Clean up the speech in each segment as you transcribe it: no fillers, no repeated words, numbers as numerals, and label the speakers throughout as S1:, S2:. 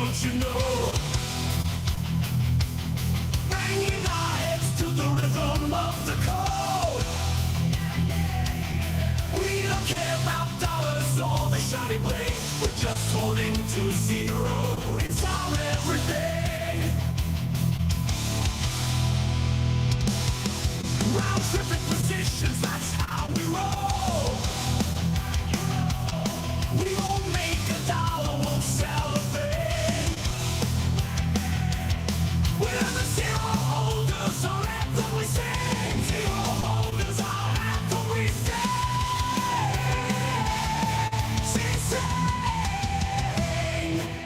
S1: don't you know? Banging our heads to the rhythm of the code. We don't care about dollars or the shiny blade. We're just holding to zero. It's our everything. Round tripping positions, that's how we roll. We won't make a dollar, won't sell a thing. We're the zero holders, our anthem we sing. Zero holders, our anthem we sing.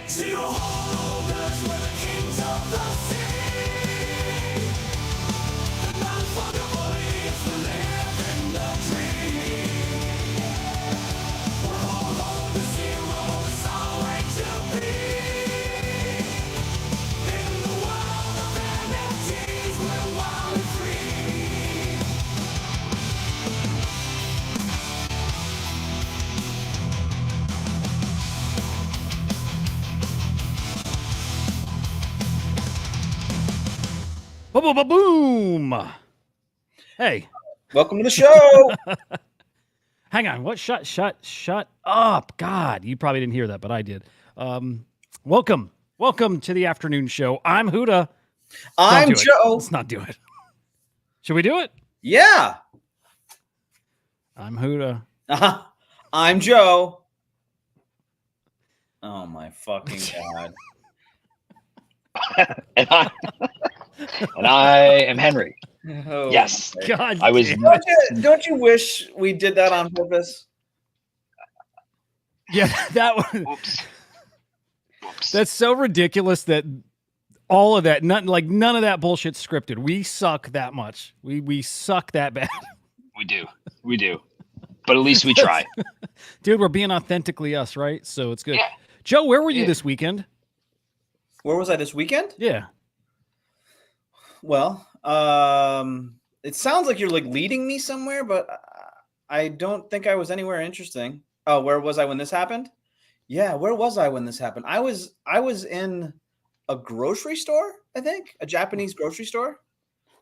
S1: Zero holders, we're the kings of the sea. The non-fungible is the living the dream. We're all on the zero, it's our way to be. In the world of NFTs, we're wild and free.
S2: Boom! Hey,
S3: Welcome to the show.
S2: hang on. What? Shut up! God, you probably didn't hear that, but I did. Welcome to the afternoon show. I'm Hudah.
S3: I'm
S2: do it.
S3: Joe.
S2: Let's not do it. Should we do it?
S3: Yeah.
S2: I'm Hudah.
S3: I'm Joe. Oh my fucking god.
S4: and I am Henry.
S3: Oh,
S4: Yes.
S3: my-
S2: God,
S4: I was-
S2: damn it.
S3: Don't you wish we did that on purpose?
S2: Yeah, that one.
S4: Oops.
S2: That's so ridiculous that all of that, none of that bullshit's scripted. We suck that much. We suck that bad.
S4: We do. But at least we try.
S2: Dude, we're being authentically us, right? So it's good.
S4: Yeah.
S2: Joe, where were you
S4: Yeah.
S2: this weekend?
S3: Where was I this weekend?
S2: Yeah.
S3: Well, it sounds like you're like leading me somewhere, but I don't think I was anywhere interesting. Oh, where was I when this happened? Yeah, where was I when this happened? I was in a grocery store, I think, a Japanese grocery store.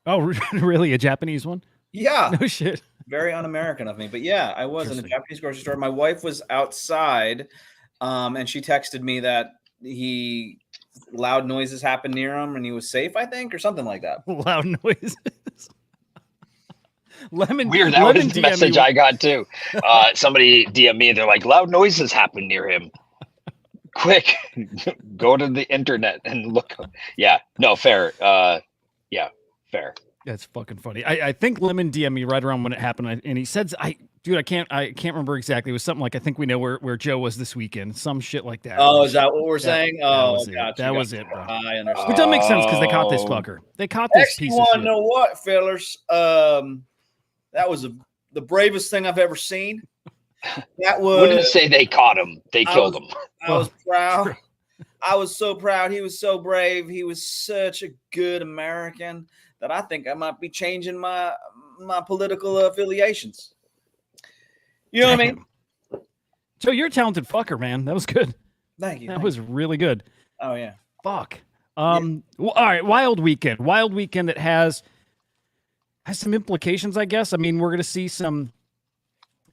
S2: Oh, really? A Japanese one?
S3: Yeah,
S2: No shit.
S3: very un-American of me, but yeah, I was in a
S2: Interesting.
S3: Japanese grocery store. My wife was outside, and she texted me that loud noises happened near him and he was safe, I think, or something like that.
S2: Loud noises.
S4: Weird. That was the
S2: DM
S4: message
S2: me-
S4: I got too. Somebody DM me and they're like, loud noises happen near him. Quick, go to the internet and look. Yeah, no, fair. Yeah, fair.
S2: That's fucking funny. I think Lemon DM'd me right around when it happened, and he said, I can't remember exactly. It was something like, I think we know where Joe was this weekend. Some shit like that.
S3: Oh, is that what we're saying?
S2: that
S3: Oh,
S2: was it.
S3: gotcha,
S2: That was
S3: gotcha.
S2: it, bro.
S3: I understand.
S2: Which doesn't make sense because they caught this
S4: Oh.
S2: fucker. They caught this
S3: Actually,
S2: piece
S3: you
S2: of
S3: want
S2: shit.
S3: to know what, fellas? That was the bravest thing I've ever seen. That was.
S4: Wouldn't say they caught him. They killed him.
S3: I was proud. I was so proud. He was so brave. He was such a good American that I think I might be changing my political affiliations. You know what I mean?
S2: Joe, you're a talented fucker, man. That was good.
S3: Thank you.
S2: That was really good.
S3: Oh yeah.
S2: Fuck. Well, all right. Wild weekend that has some implications, I guess. I mean, we're gonna see some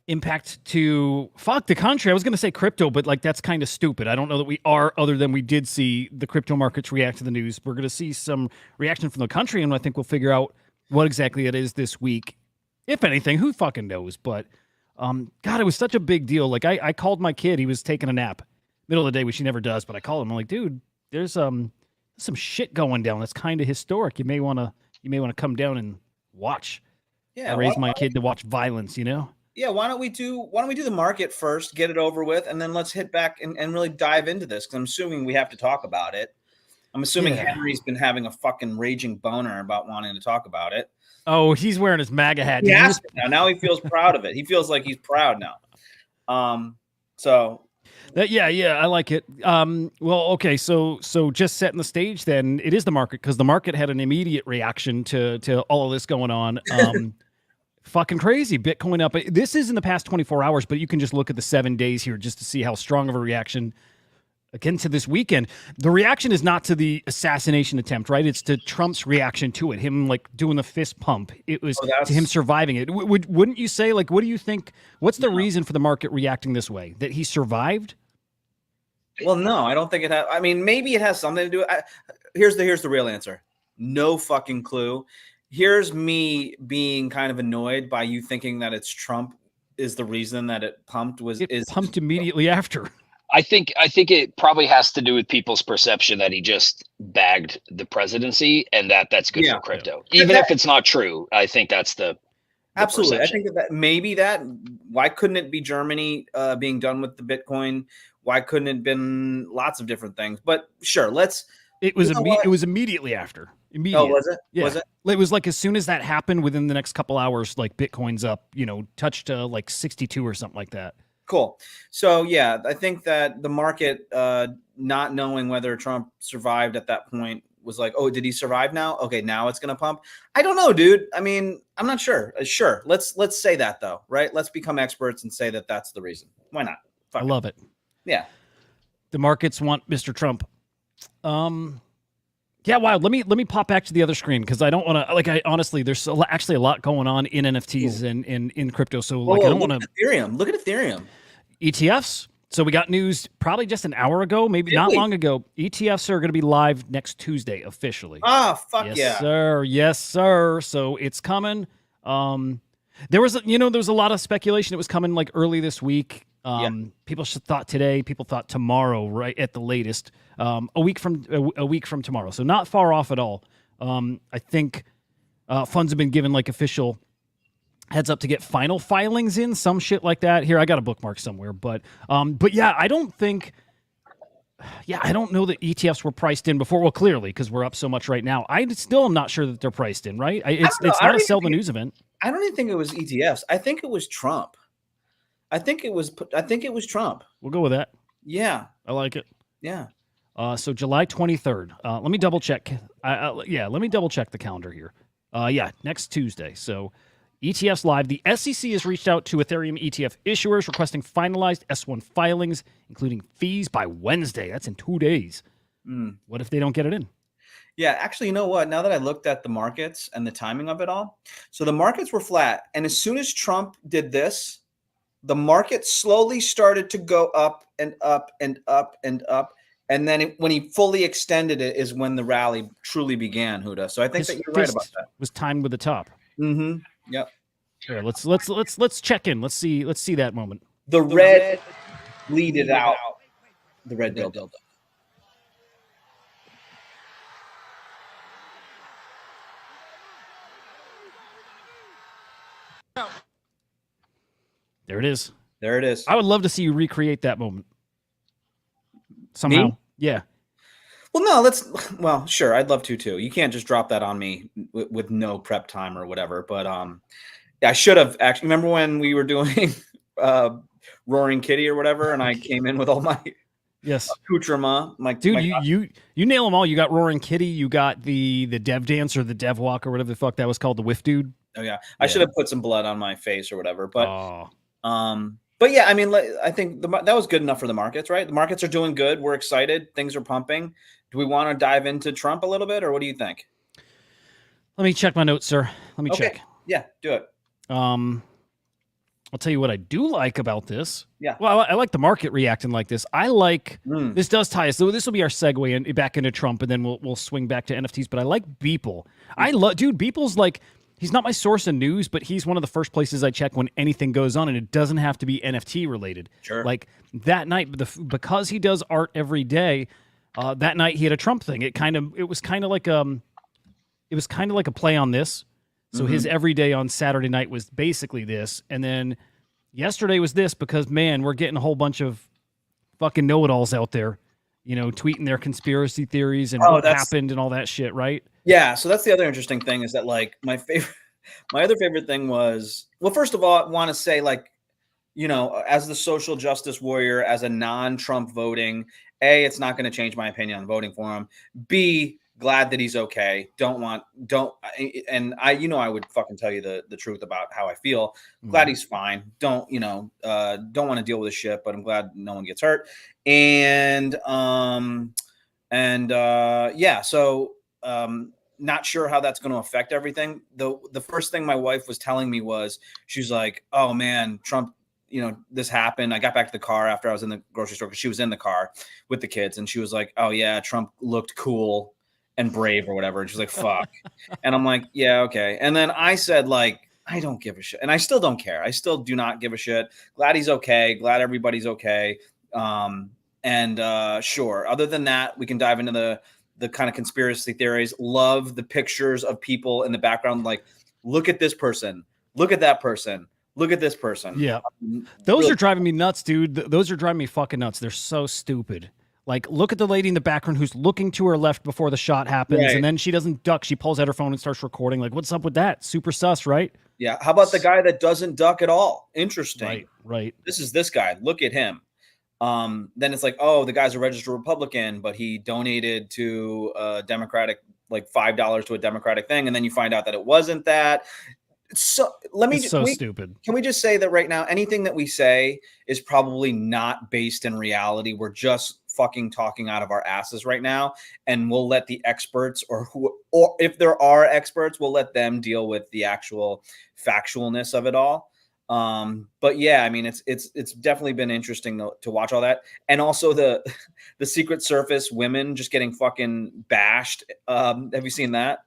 S2: impact to the country. I was gonna say crypto, but like that's kind of stupid. I don't know that we are, other than we did see the crypto markets react to the news. We're gonna see some reaction from the country, and I think we'll figure out what exactly it is this week. If anything, who fucking knows? But God, it was such a big deal. Like I called my kid. He was taking a nap, middle of the day, which he never does. But I called him. I'm like, dude, there's some shit going down. That's kind of historic. You may want to come down and watch.
S3: Yeah.
S2: I raised my kid to watch violence. You know.
S3: Yeah. Why don't we do the market first, get it over with, and then let's hit back and really dive into this, because I'm assuming we have to talk about it. I'm assuming
S2: Yeah.
S3: Henry's been having a fucking raging boner about wanting to talk about it.
S2: Oh, he's wearing his MAGA hat.
S3: He
S2: Did you
S3: has to now. Now he feels proud of it. He feels like he's proud now. So
S2: Yeah, I like it. Well, okay, so just setting the stage then, it is the market, because the market had an immediate reaction to all of this going on. Fucking crazy. Bitcoin up. This is in the past 24 hours, but you can just look at the 7 days here just to see how strong of a reaction again to this weekend, the reaction is not to the assassination attempt, right? It's to Trump's reaction to it, him like doing the fist pump. It was to him surviving it. Wouldn't you say, like, what do you think? What's the reason for the market reacting this way? That he survived?
S3: Well, no, I don't think it has. I mean, maybe it has something to do. Here's the real answer. No fucking clue. Here's me being kind of annoyed by you thinking that it's Trump is the reason that it pumped.
S2: It pumped immediately after.
S4: I think it probably has to do with people's perception that he just bagged the presidency, and that's good for crypto. Even if it's not true, I think that's the
S3: absolutely.
S4: perception.
S3: I think that maybe that. Why couldn't it be Germany being done with the Bitcoin? Why couldn't it have been lots of different things? But sure, let's.
S2: It was it was immediately after.
S3: Oh, was it?
S2: Yeah.
S3: Was it?
S2: It was like as soon as that happened, within the next couple hours, like Bitcoin's up, touched like 62 or something like that.
S3: Cool. So yeah, I think that the market, not knowing whether Trump survived at that point, was like, oh, did he survive now? Okay, now it's gonna pump. I don't know, dude. I mean, I'm not sure. Sure, let's say that though, right? Let's become experts and say that that's the reason. Why not?
S2: I love it.
S3: Yeah.
S2: The markets want Mr. Trump. Yeah, Wild. Let me pop back to the other screen because I don't want to. Like, I honestly, there's actually a lot going on in NFTs and in crypto. So like, I don't want to.
S3: Ethereum. Look at Ethereum.
S2: ETFs. So we got news probably just an hour ago, maybe not long ago. ETFs are going to be live next Tuesday officially.
S3: Ah, fuck
S2: yes,
S3: yeah,
S2: sir. Yes, sir. So it's coming. There was a lot of speculation it was coming like early this week. People thought today, people thought tomorrow, right at the latest. A week from tomorrow, so not far off at all. I think funds have been given like official heads up to get final filings in, some shit like that. Here, I got a bookmark somewhere, but yeah, I don't know that ETFs were priced in before. Well, clearly because we're up so much right now. I still am not sure that they're priced in. Right? It's not a sell the news event.
S3: I don't even think it was ETFs. I think it was Trump. I think it was Trump.
S2: We'll go with that.
S3: Yeah,
S2: I like it.
S3: Yeah.
S2: So July 23rd. Let me double check. Let me double check the calendar here. Next Tuesday. So ETFs live. The SEC has reached out to Ethereum ETF issuers requesting finalized S1 filings, including fees by Wednesday. That's in 2 days. What if they don't get it in?
S3: Yeah, actually, you know what? Now that I looked at the markets and the timing of it all, so the markets were flat. And as soon as Trump did this, the market slowly started to go up and up and up and up. And then when he fully extended it is when the rally truly began, Hudah. So I think that you're right about that.
S2: Was timed with the top.
S3: Mm-hmm. Yep.
S2: Here, let's check in. Let's see that moment.
S3: The red bleeded out. The red dildo.
S2: There it is.
S3: There it is.
S2: I would love to see you recreate that moment. Somehow.
S3: Me?
S2: Yeah.
S3: Well, no, well, sure. I'd love to too. You can't just drop that on me with no prep time or whatever. But I should have actually. Remember when we were doing Roaring Kitty or whatever, and I came in with all my accoutrement.
S2: You nail them all. You got Roaring Kitty. You got the Dev Dance or the Dev Walk or whatever the fuck that was called. The Whiff Dude.
S3: Oh yeah, I should have put some blood on my face or whatever. But yeah, I mean, I think that was good enough for the markets, right? The markets are doing good. We're excited. Things are pumping. Do we want to dive into Trump a little bit, or what do you think?
S2: Let me check my notes, sir. Let me check.
S3: Yeah, do it.
S2: I'll tell you what I do like about this.
S3: Yeah.
S2: Well, I like the market reacting like this. I like this does tie us. So this will be our segue back into Trump, and then we'll swing back to NFTs. But I like Beeple. Beeple's like. He's not my source of news, but he's one of the first places I check when anything goes on, and it doesn't have to be NFT related.
S3: Sure.
S2: Like that night, because he does art every day, that night he had a Trump thing. It was kind of like a play on this. So his every day on Saturday night was basically this, and then yesterday was this because man, we're getting a whole bunch of fucking know-it-alls out there, tweeting their conspiracy theories and what happened and all that shit, right?
S3: Yeah, so that's the other interesting thing is that like my other favorite thing was, well, first of all, I want to say like, as the social justice warrior, as a non-Trump voting, A, it's not going to change my opinion on voting for him. B, Glad that he's okay. And I would fucking tell you the truth about how I feel. Glad he's fine. Don't want to deal with this shit, but I'm glad no one gets hurt. And not sure how that's going to affect everything. The first thing my wife was telling me was, she's like, oh man, Trump, this happened. I got back to the car after I was in the grocery store, because she was in the car with the kids, and she was like, oh yeah, Trump looked cool and brave or whatever. And she's like, fuck. And I'm like, yeah, okay. And then I said, like, I don't give a shit. And I still don't care. I still do not give a shit. Glad he's okay. Glad everybody's okay. Sure. Other than that, we can dive into the kind of conspiracy theories. Love the pictures of people in the background. Like, look at this person. Look at that person. Look at this person.
S2: Yeah. Those are driving me nuts, dude. Those are driving me fucking nuts. They're so stupid. Like, look at the lady in the background who's looking to her left before the shot happens,
S3: right.
S2: And then she doesn't duck. She pulls out her phone and starts recording. Like, what's up with that? Super sus, right?
S3: Yeah. How about the guy that doesn't duck at all? Interesting.
S2: Right.
S3: This is this guy. Look at him. Then it's like, oh, the guy's a registered Republican, but he donated to a Democratic, like $5 to a Democratic thing. And then you find out that it wasn't that. So stupid. Can we just say that right now, anything that we say is probably not based in reality. We're just fucking talking out of our asses right now, and we'll let the experts, or if there are experts, we'll let them deal with the actual factualness of it all. But yeah, I mean, it's definitely been interesting to watch all that, and also the Secret Service women just getting fucking bashed. Have you seen that?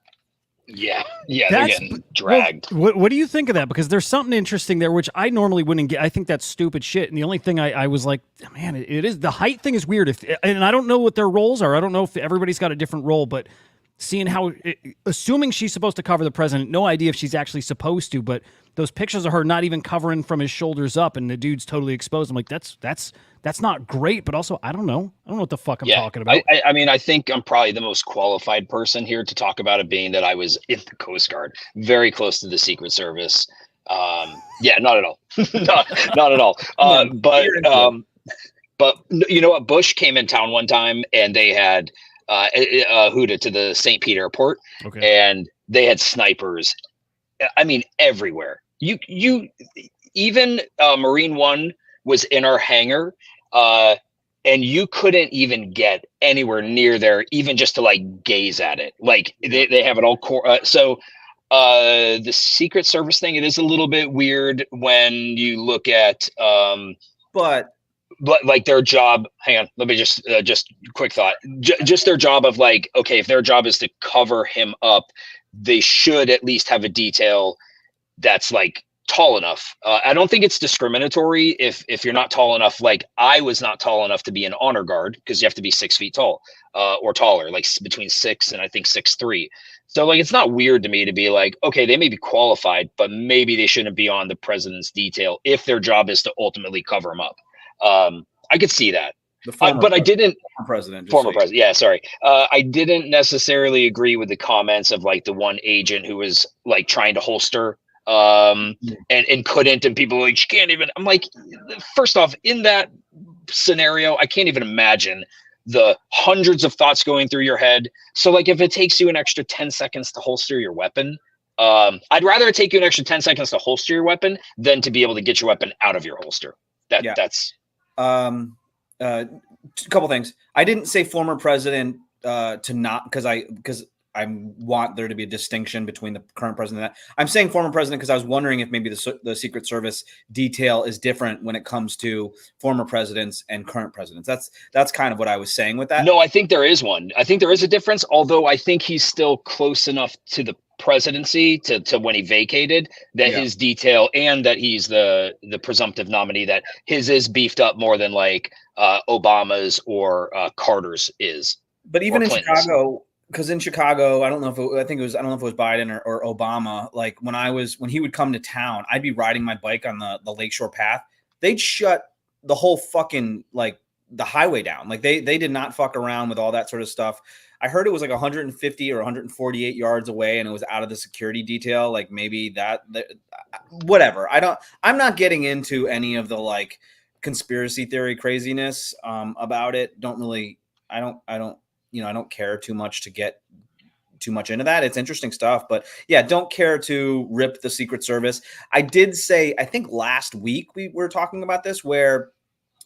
S4: Yeah, they're getting dragged.
S2: Well, what do you think of that? Because there's something interesting there, which I normally wouldn't get. I think that's stupid shit. And the only thing I was like, man, it is, the height thing is weird. And I don't know what their roles are. I don't know if everybody's got a different role, but seeing how, assuming she's supposed to cover the president, no idea if she's actually supposed to, but those pictures of her not even covering from his shoulders up, and the dude's totally exposed. I'm like, that's not great, but also I don't know what the fuck I'm talking about.
S4: I mean, I think I'm probably the most qualified person here to talk about it, being that I was in the Coast Guard, very close to the Secret Service. Yeah, not at all, not at all. But you know what? Bush came in town one time, and they had Hudah to the St. Pete airport, and they had snipers. I mean, everywhere. You even Marine One was in our hangar, and you couldn't even get anywhere near there, even just to like gaze at it. Like they have it all the Secret Service thing, it is a little bit weird when you look at but like their job. Hang on, let me just quick thought. Just their job of like, okay, if their job is to cover him up, they should at least have a detail that's like tall enough. I don't think it's discriminatory if you're not tall enough. Like, I was not tall enough to be an honor guard, because you have to be 6 feet tall or taller, like between 6 and I think 6'3". So like, it's not weird to me to be like, okay, they may be qualified, but maybe they shouldn't be on the president's detail if their job is to ultimately cover him up. I could see that. But I didn't. Former president. Yeah, sorry. I didn't necessarily agree with the comments of like the one agent who was like trying to holster and couldn't, and people were like, she can't even. I'm like, first off, in that scenario, I can't even imagine the hundreds of thoughts going through your head. So like, if it takes you an extra 10 seconds to holster your weapon, I'd rather it take you an extra 10 seconds to holster your weapon than to be able to get your weapon out of your holster. That's
S3: a couple things. I didn't say former president to not because I want there to be a distinction between the current president and that. I'm saying former president because I was wondering if maybe the Secret Service detail is different when it comes to former presidents and current presidents. That's kind of what I was saying with that.
S4: No, I think there is one. I think there is a difference, although I think he's still close enough to the presidency to when he vacated that his detail, and that he's the presumptive nominee, that his is beefed up more than like Obama's or Carter's is.
S3: But even in Chicago, because in Chicago, I don't know if it was Biden or Obama. Like when he would come to town, I'd be riding my bike on the Lakeshore Path. They'd shut the whole fucking like the highway down. Like they did not fuck around with all that sort of stuff. I heard it was like 150 or 148 yards away, and it was out of the security detail. Like maybe that whatever. I'm not getting into any of the like conspiracy theory craziness about it. I don't care too much to get too much into that. It's interesting stuff, but yeah, don't care to rip the Secret Service. I did say, I think last week we were talking about this, where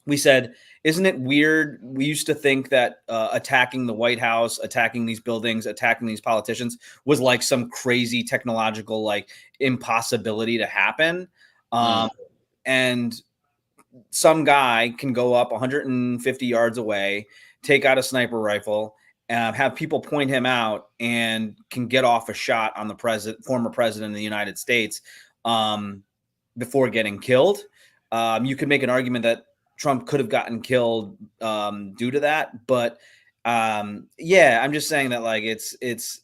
S3: we said, isn't it weird? We used to think that attacking the White House, attacking these buildings, attacking these politicians was like some crazy technological like impossibility to happen. And some guy can go up 150 yards away, take out a sniper rifle, have people point him out, and can get off a shot on the former president of the United States before getting killed. You could make an argument that Trump could have gotten killed due to that, but yeah, I'm just saying that like it's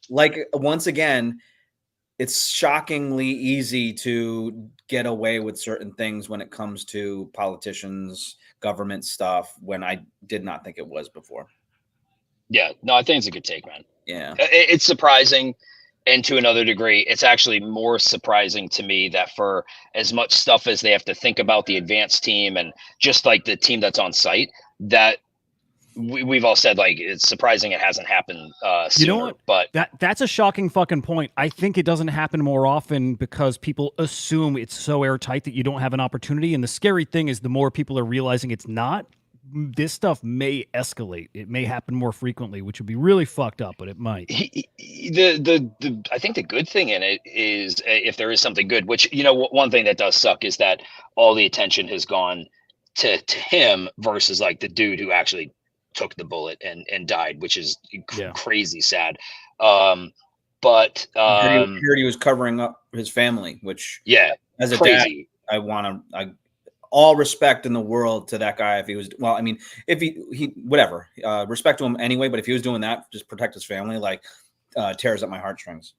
S3: like, once again, it's shockingly easy to get away with certain things when it comes to politicians, government stuff, when I did not think it was before.
S4: Yeah, no, I think it's a good take, man.
S3: Yeah.
S4: It's surprising. And to another degree, it's actually more surprising to me that for as much stuff as they have to think about the advanced team and just like the team that's on site, that we've all said, like, it's surprising it hasn't happened sooner.
S2: You know what?
S4: But
S2: that's a shocking fucking point. I think it doesn't happen more often because people assume it's so airtight that you don't have an opportunity. And the scary thing is the more people are realizing it's not, this stuff may escalate. It may happen more frequently, which would be really fucked up, but it might.
S4: I think the good thing in it is, if there is something good, which, you know, one thing that does suck is that all the attention has gone to him versus like the dude who actually took the bullet and died, which is crazy sad. But
S3: I heard he was covering up his family, which as a
S4: crazy.
S3: Dad, I all respect in the world to that guy. If he was, well, I mean, if he whatever, respect to him anyway, but if he was doing that, just protect his family, like tears up my heartstrings.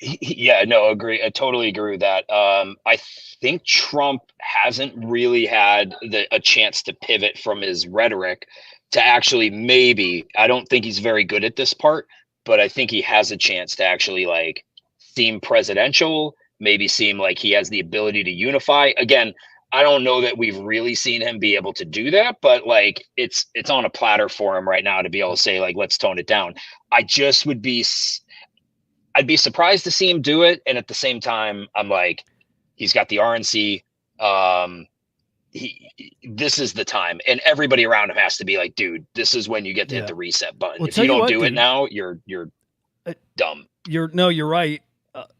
S4: Yeah, no, agree. I totally agree with that. I think Trump hasn't really had a chance to pivot from his rhetoric to actually maybe, I don't think he's very good at this part, but I think he has a chance to actually like seem presidential, maybe seem like he has the ability to unify. Again, I don't know that we've really seen him be able to do that, but like it's on a platter for him right now to be able to say like, let's tone it down. I'd be surprised to see him do it. And at the same time, I'm like, he's got the RNC. This is the time, and everybody around him has to be like, dude, this is when you get to hit the reset button.
S2: Well,
S4: if you don't do it now, you're dumb. You're
S2: right.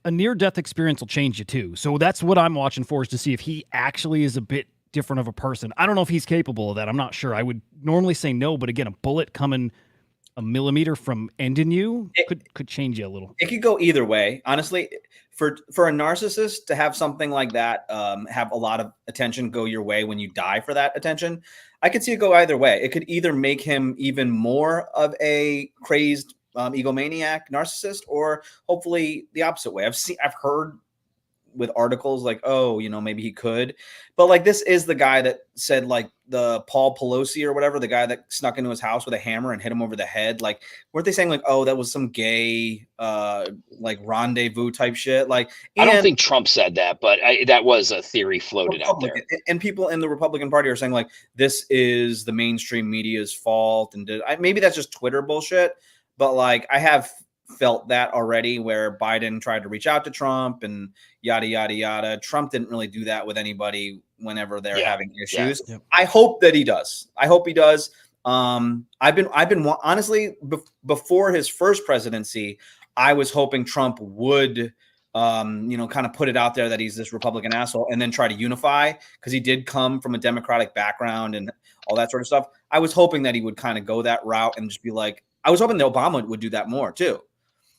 S2: A near-death experience will change you too. So that's what I'm watching for, is to see if he actually is a bit different of a person. I don't know if he's capable of that. I'm not sure. I would normally say no, but again, a bullet coming a millimeter from ending you could change you a little.
S3: It could go either way, honestly. For a narcissist to have something like that, have a lot of attention go your way when you die for that attention, I could see it go either way. It could either make him even more of a crazed egomaniac narcissist, or hopefully the opposite way. I've heard with articles like, oh, you know, maybe he could, but like, this is the guy that said, like, the Paul Pelosi or whatever, the guy that snuck into his house with a hammer and hit him over the head. Like, weren't they saying like, oh, that was some gay like rendezvous type shit? Like,
S4: I don't think Trump said that, but that was a theory floated out there.
S3: And people in the Republican Party are saying like, this is the mainstream media's fault, and maybe that's just Twitter bullshit, but like, I have felt that already, where Biden tried to reach out to Trump and yada yada yada. Trump didn't really do that with anybody whenever they're having issues. Yeah. I hope that he does. I've been honestly, before his first presidency, I was hoping Trump would kind of put it out there that he's this Republican asshole, and then try to unify, because he did come from a Democratic background and all that sort of stuff. I was hoping that he would kind of go that route and just be like, I was hoping that Obama would do that more too.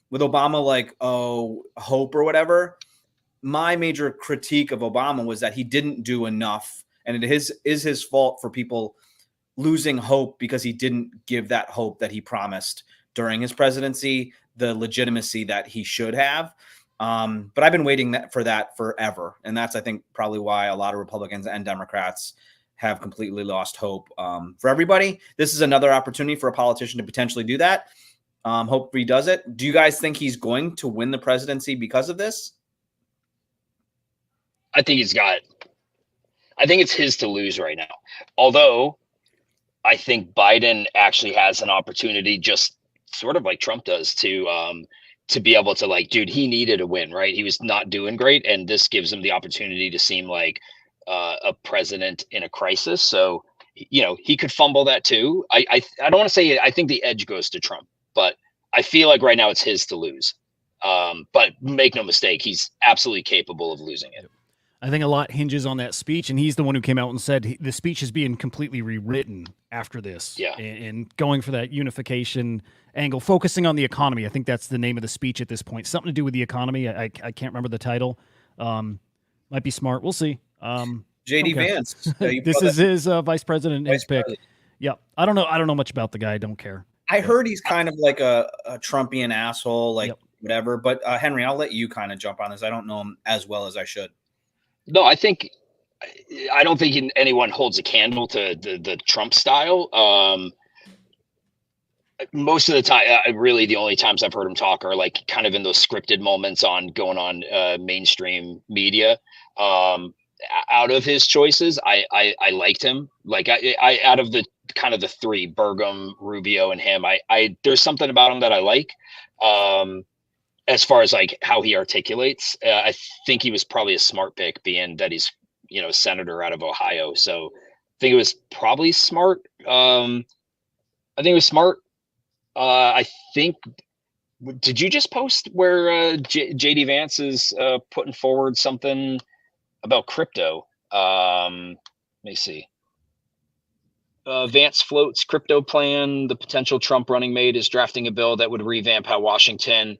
S3: With Obama, like, hope or whatever. My major critique of Obama was that he didn't do enough, and it is his fault for people losing hope, because he didn't give that hope that he promised during his presidency, the legitimacy that he should have. But I've been waiting for that forever, and that's, I think, probably why a lot of Republicans and Democrats have completely lost hope. For everybody, this is another opportunity for a politician to potentially do that. Hope he does it. Do you guys think he's going to win the presidency because of this?
S4: I think it's his to lose right now. Although I think Biden actually has an opportunity, just sort of like Trump does to be able to like, dude, he needed a win, right? He was not doing great, and this gives him the opportunity to seem like a president in a crisis. So, you know, he could fumble that too. I don't want to say I think the edge goes to Trump, but I feel like right now it's his to lose. But make no mistake, he's absolutely capable of losing it.
S2: I think a lot hinges on that speech, and he's the one who came out and said the speech is being completely rewritten after this.
S4: Yeah.
S2: And going for that unification angle, focusing on the economy. I think that's the name of the speech at this point. Something to do with the economy. I can't remember the title. Might be smart. We'll see.
S3: JD Vance.
S2: This is his vice president.
S3: Vice
S2: His pick.
S3: president.
S2: Yeah. I don't know much about the guy. I don't care.
S3: I heard he's kind of like a Trumpian asshole, like
S2: Yep.
S3: whatever. But Henry, I'll let you kind of jump on this. I don't know him as well as I should.
S4: No, I don't think anyone holds a candle to the Trump style. Most of the time, really the only times I've heard him talk are like kind of in those scripted moments going on mainstream media. Out of his choices, I liked him. Like I out of the kind of the three, Burgum, Rubio, and him, there's something about him that I like. As far as like how he articulates, I think he was probably a smart pick, being that he's, you know, a senator out of Ohio. So I think it was probably smart. I think it was smart. I think, did you just post where JD Vance is putting forward something about crypto? Let me see. Vance floats crypto plan. The potential Trump running mate is drafting a bill that would revamp how Washington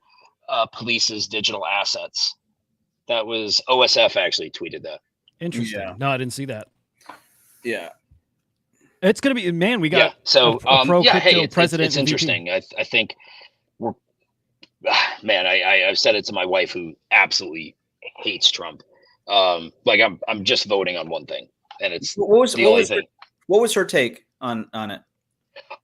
S4: polices digital assets. That was OSF actually tweeted that.
S2: Interesting.
S3: Yeah.
S2: No, I didn't see that.
S3: Yeah.
S2: It's going to be, man, we got
S4: so
S2: a pro
S4: yeah,
S2: crypto
S4: hey,
S2: president.
S4: it's
S2: and VP.
S4: interesting. I think we're, man, I've said it to my wife, who absolutely hates Trump. Like I'm just voting on one thing, and it's the only thing.
S3: What was her take on it?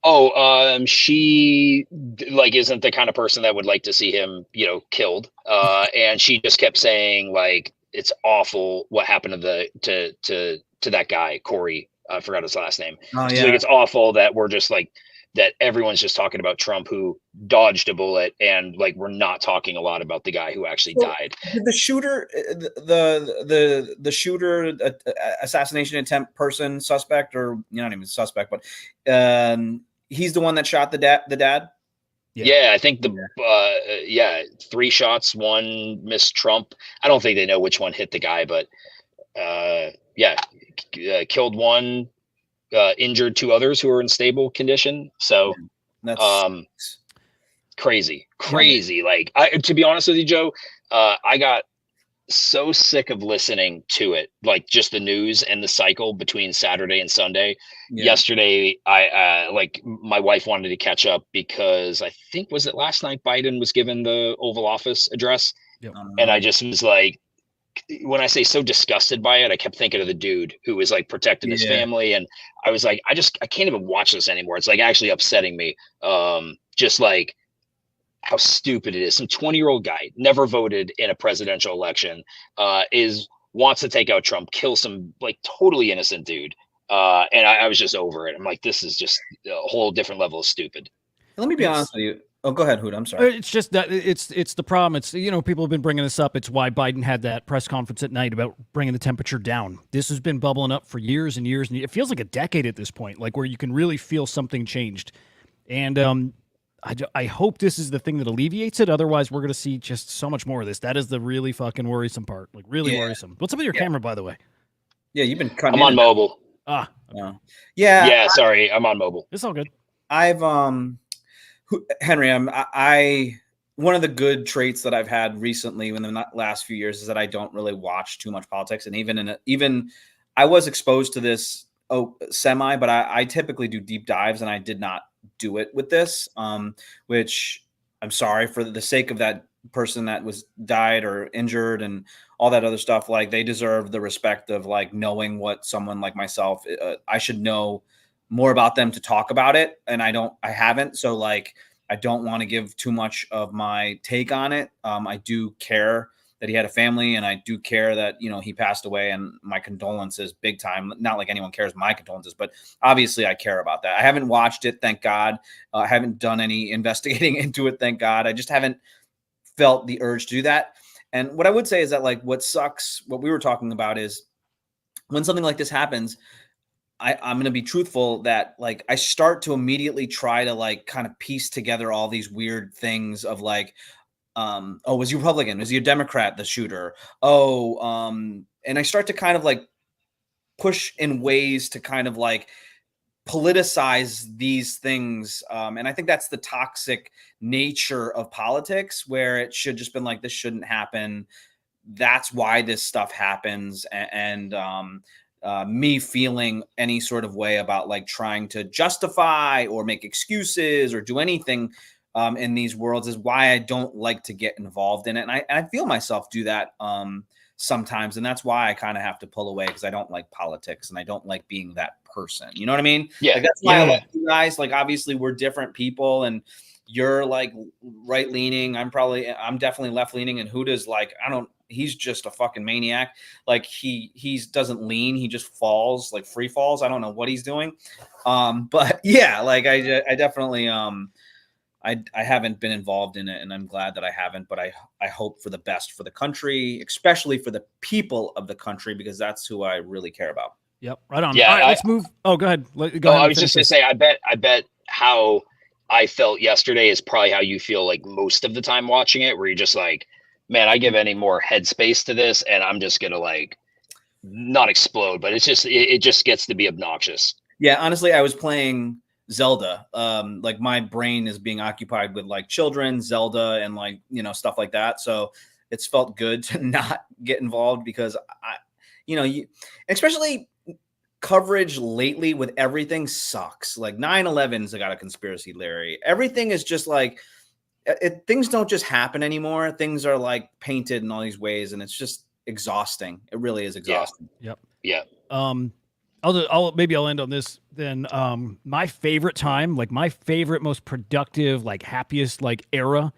S4: Oh, she like isn't the kind of person that would like to see him, you know, killed. And she just kept saying like it's awful what happened to that guy Corey. I forgot his last name.
S3: Oh,
S4: She's like, it's awful that we're just like that. Everyone's just talking about Trump who dodged a bullet, and like we're not talking a lot the guy who actually died.
S3: Did the shooter, the shooter assassination attempt person, suspect, or not even suspect, but he's the one that shot the dad.
S4: Yeah, I think 3 shots, 1 missed Trump. I don't think they know which one hit the guy, but killed 1, injured 2 others who were in stable condition. So
S3: That's
S4: crazy. Like, to be honest with you, Joe, I got so sick of listening to it, like just the news and the cycle between Saturday and Sunday. Yesterday, I like my wife wanted to catch up because I think, was it last night Biden was given the Oval Office address?
S2: Yep.
S4: And I just was like, when I say so disgusted by it, I kept thinking of the dude who was like protecting his family. And I was like, I can't even watch this anymore. It's like actually upsetting me. Just like how stupid it is. Some 20-year-old guy, never voted in a presidential election, wants to take out Trump, kill some like totally innocent dude. And I was just over it. I'm like, this is just a whole different level of stupid.
S3: Let me be honest with you. Oh, go ahead, Hudah. I'm sorry.
S2: It's just that it's the problem. It's, people have been bringing this up. It's why Biden had that press conference at night about bringing the temperature down. This has been bubbling up for years and years, and it feels like a decade at this point, like where you can really feel something changed. And I hope this is the thing that alleviates it. Otherwise, we're going to see just so much more of this. That is the really fucking worrisome part. Like really worrisome. What's up with your camera, by the way?
S3: Yeah, you've been cutting.
S4: I'm on mobile.
S3: Yeah.
S4: Sorry, I'm on mobile.
S2: It's all good.
S3: I've Henry, I one of the good traits that I've had recently in the last few years is that I don't really watch too much politics, and even I was exposed to this semi, but I typically do deep dives, and I did not do it with this, which I'm sorry for the sake of that person that was died or injured and all that other stuff. Like, they deserve the respect of like knowing what someone like myself, I should know more about them to talk about it. And I haven't. So like, I don't want to give too much of my take on it. I do care that he had a family, and I do care that, you know, he passed away, and my condolences big time. Not like anyone cares my condolences, but obviously I care about that. I haven't watched it, thank God. I haven't done any investigating into it, thank God. I just haven't felt the urge to do that. And what I would say is that, like, what sucks, what we were talking about is when something like this happens, I'm going to be truthful that, like, I start to immediately try to, like, kind of piece together all these weird things of, like, oh, was he Republican? Was he a Democrat, the shooter? Oh, and I start to kind of, like, push in ways to kind of, like, politicize these things. And I think that's the toxic nature of politics, where it should just been like, this shouldn't happen. That's why this stuff happens. And me feeling any sort of way about, like, trying to justify or make excuses or do anything in these worlds is why I don't like to get involved in it. And I feel myself do that sometimes. And that's why I kind of have to pull away, because I don't like politics and I don't like being that person. You know what I mean?
S4: Yeah.
S3: Like, that's why I love you guys. Like, obviously we're different people, and you're, like, right leaning. I'm definitely left leaning, and Hudah's like, he's just a fucking maniac. Like, he doesn't lean, he just falls, like free falls. I don't know what he's doing. But yeah, like, I definitely I haven't been involved in it, and I'm glad that I haven't, but I hope for the best for the country, especially for the people of the country, because that's who I really care about.
S2: Yep. Right on.
S4: Yeah,
S2: all right, let's move. Oh, go ahead. Go ahead.
S4: I was just gonna say, I bet how I felt yesterday is probably how you feel, like, most of the time watching it, where you're just like, man, I give any more headspace to this, and I'm just gonna, like, not explode, but it just gets to be obnoxious.
S3: Yeah, honestly, I was playing Zelda. Like, my brain is being occupied with, like, children, Zelda, and, like, you know, stuff like that. So it's felt good to not get involved, because especially coverage lately with everything sucks. Like, 9/11's got a conspiracy, Larry. Everything is just like, things don't just happen anymore. Things are, like, painted in all these ways, and it's just exhausting. It really is exhausting.
S2: Yep.
S4: Yeah.
S2: I'll end on this then. My favorite time, like my favorite, most productive, like happiest, like era,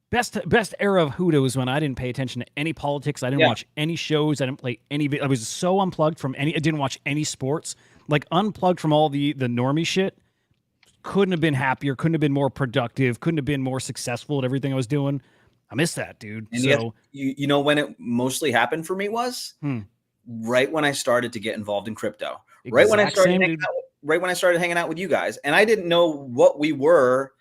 S2: best era of Hudah was when I didn't pay attention to any politics. I didn't watch any shows. I didn't play any. I was so unplugged from any. I didn't watch any sports. Like, unplugged from all the normie shit. Couldn't have been happier. Couldn't have been more productive. Couldn't have been more successful at everything I was doing. I miss that, dude.
S3: And
S2: so
S3: you know when it mostly happened for me was right when I started to get involved in crypto. Right when I started hanging out with you guys, and I didn't know what we were,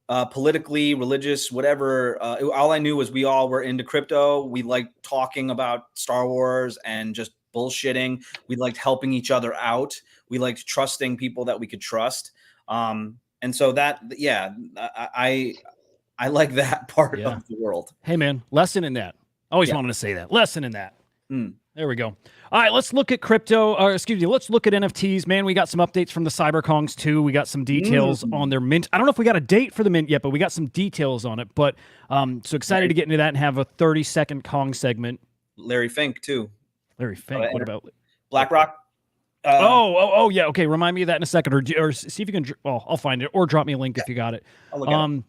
S3: politically, religious, whatever. All I knew was we all were into crypto. We liked talking about Star Wars and just bullshitting. We liked helping each other out. We liked trusting people that we could trust. And so that, yeah, I like that part of the world.
S2: Hey, man, lesson in that. Always wanted to say that. Lesson in that. There we go. All right, let's look at crypto. Let's look at NFTs. Man, we got some updates from the CyberKongs too. We got some details on their mint. I don't know if we got a date for the mint yet, but we got some details on it. But so excited to get into that and have a 30-second Kong segment.
S3: Larry Fink too.
S2: Larry Fink. What about
S3: BlackRock?
S2: Oh, yeah. Okay, remind me of that in a second, or see if you can. Well, I'll find it, or drop me a link if you got it.
S3: I'll look at it.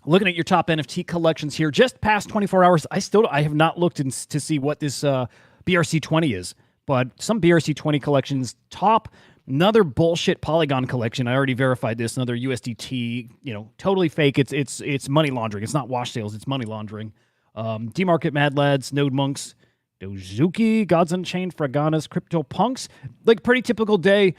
S2: Looking at your top NFT collections here, just past 24 hours. I have not looked to see what this BRC20 is, but some BRC20 collections top. Another bullshit Polygon collection. I already verified this. Another USDT. Totally fake. It's money laundering. It's not wash sales. It's money laundering. Demarket Mad Lads, Node Monks, Dozuki, Gods Unchained, Fraganas, Crypto Punks. Like, pretty typical day.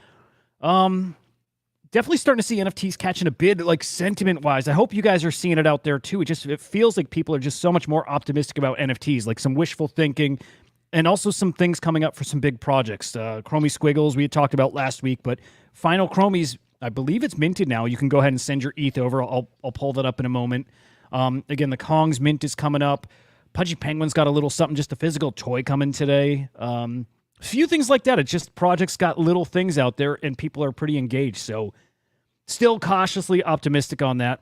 S2: Definitely starting to see NFTs catching a bid, like, sentiment-wise. I hope you guys are seeing it out there, too. It feels like people are just so much more optimistic about NFTs, like some wishful thinking, and also some things coming up for some big projects. Chromie Squiggles, we had talked about last week, but Final Chromies, I believe it's minted now. You can go ahead and send your ETH over. I'll pull that up in a moment. Again, the Kongs mint is coming up. Pudgy Penguin's got a little something, just a physical toy coming today. A few things like that. It's just projects got little things out there, and people are pretty engaged. So still cautiously optimistic on that.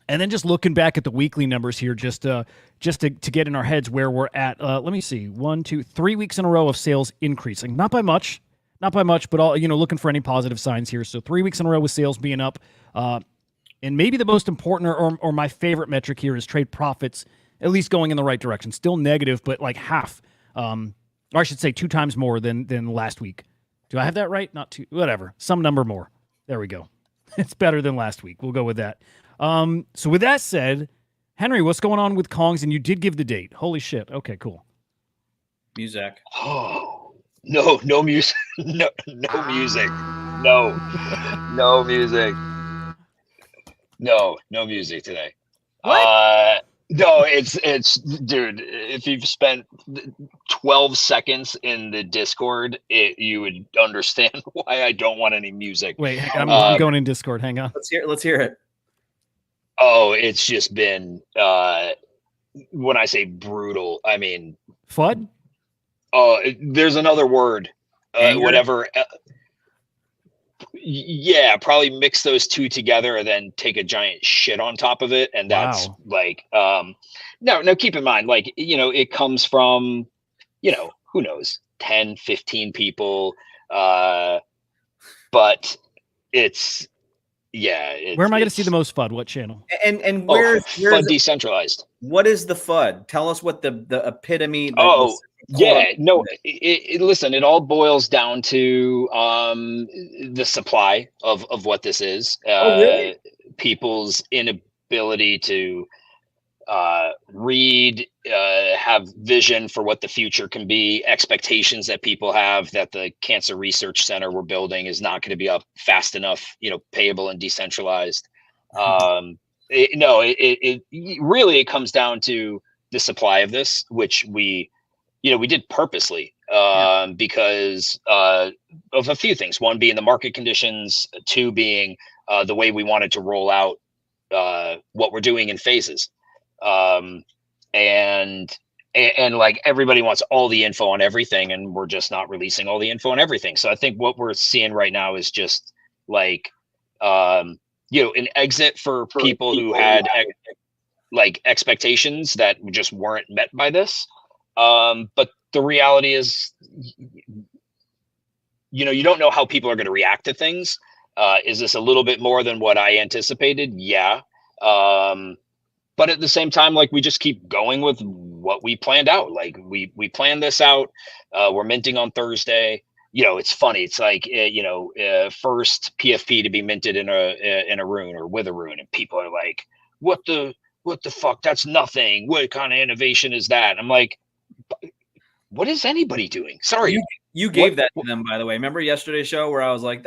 S2: And then just looking back at the weekly numbers here, just to get in our heads where we're at. Let me see. 1, 2, 3 weeks in a row of sales increasing. Not by much, but all, looking for any positive signs here. So 3 weeks in a row with sales being up. And maybe the most important or my favorite metric here is trade profits at least going in the right direction. Still negative, but like half, or I should say 2 times more than last week. Do I have that right? Not 2, whatever. Some number more. There we go. It's better than last week. We'll go with that. So with that said, Henry, what's going on with Kongs? And you did give the date. Holy shit. Okay, cool.
S3: Music.
S4: Oh, no music. No music. No music. No music today.
S2: What?
S4: No, it's dude, if you've spent 12 seconds in the Discord, you would understand why I don't want any music.
S2: Wait, I'm going in Discord. Hang on.
S3: Let's hear it.
S4: Oh, it's just been when I say brutal, I mean
S2: FUD?
S4: Oh, there's another word. Whatever. Yeah, probably mix those two together and then take a giant shit on top of it. And that's like, no, keep in mind, like, it comes from, who knows, 10, 15 people. But it's, where
S2: am I going to see the most FUD? What channel?
S3: And where's
S4: FUD decentralized?
S3: What is the FUD? Tell us what the epitome.
S4: Listen, it all boils down to the supply of what this is.
S3: Really?
S4: People's inability to read, have vision for what the future can be, expectations that people have that the Cancer Research Center we're building is not going to be up fast enough, payable and decentralized. It really comes down to the supply of this, which we did purposely because of a few things. One being the market conditions, 2 being the way we wanted to roll out what we're doing in phases. And like everybody wants all the info on everything, and we're just not releasing all the info on everything. So I think what we're seeing right now is just like, an exit for people who had like expectations that just weren't met by this. But the reality is, you don't know how people are going to react to things. Is this a little bit more than what I anticipated? Yeah. But at the same time, like, we just keep going with what we planned out. Like we planned this out. We're minting on Thursday. It's funny. It's like, first PFP to be minted in a rune or with a rune. And people are like, what the fuck? That's nothing. What kind of innovation is that? I'm like, what is anybody doing? Sorry.
S3: You gave that to them, by the way. Remember yesterday's show where I was like,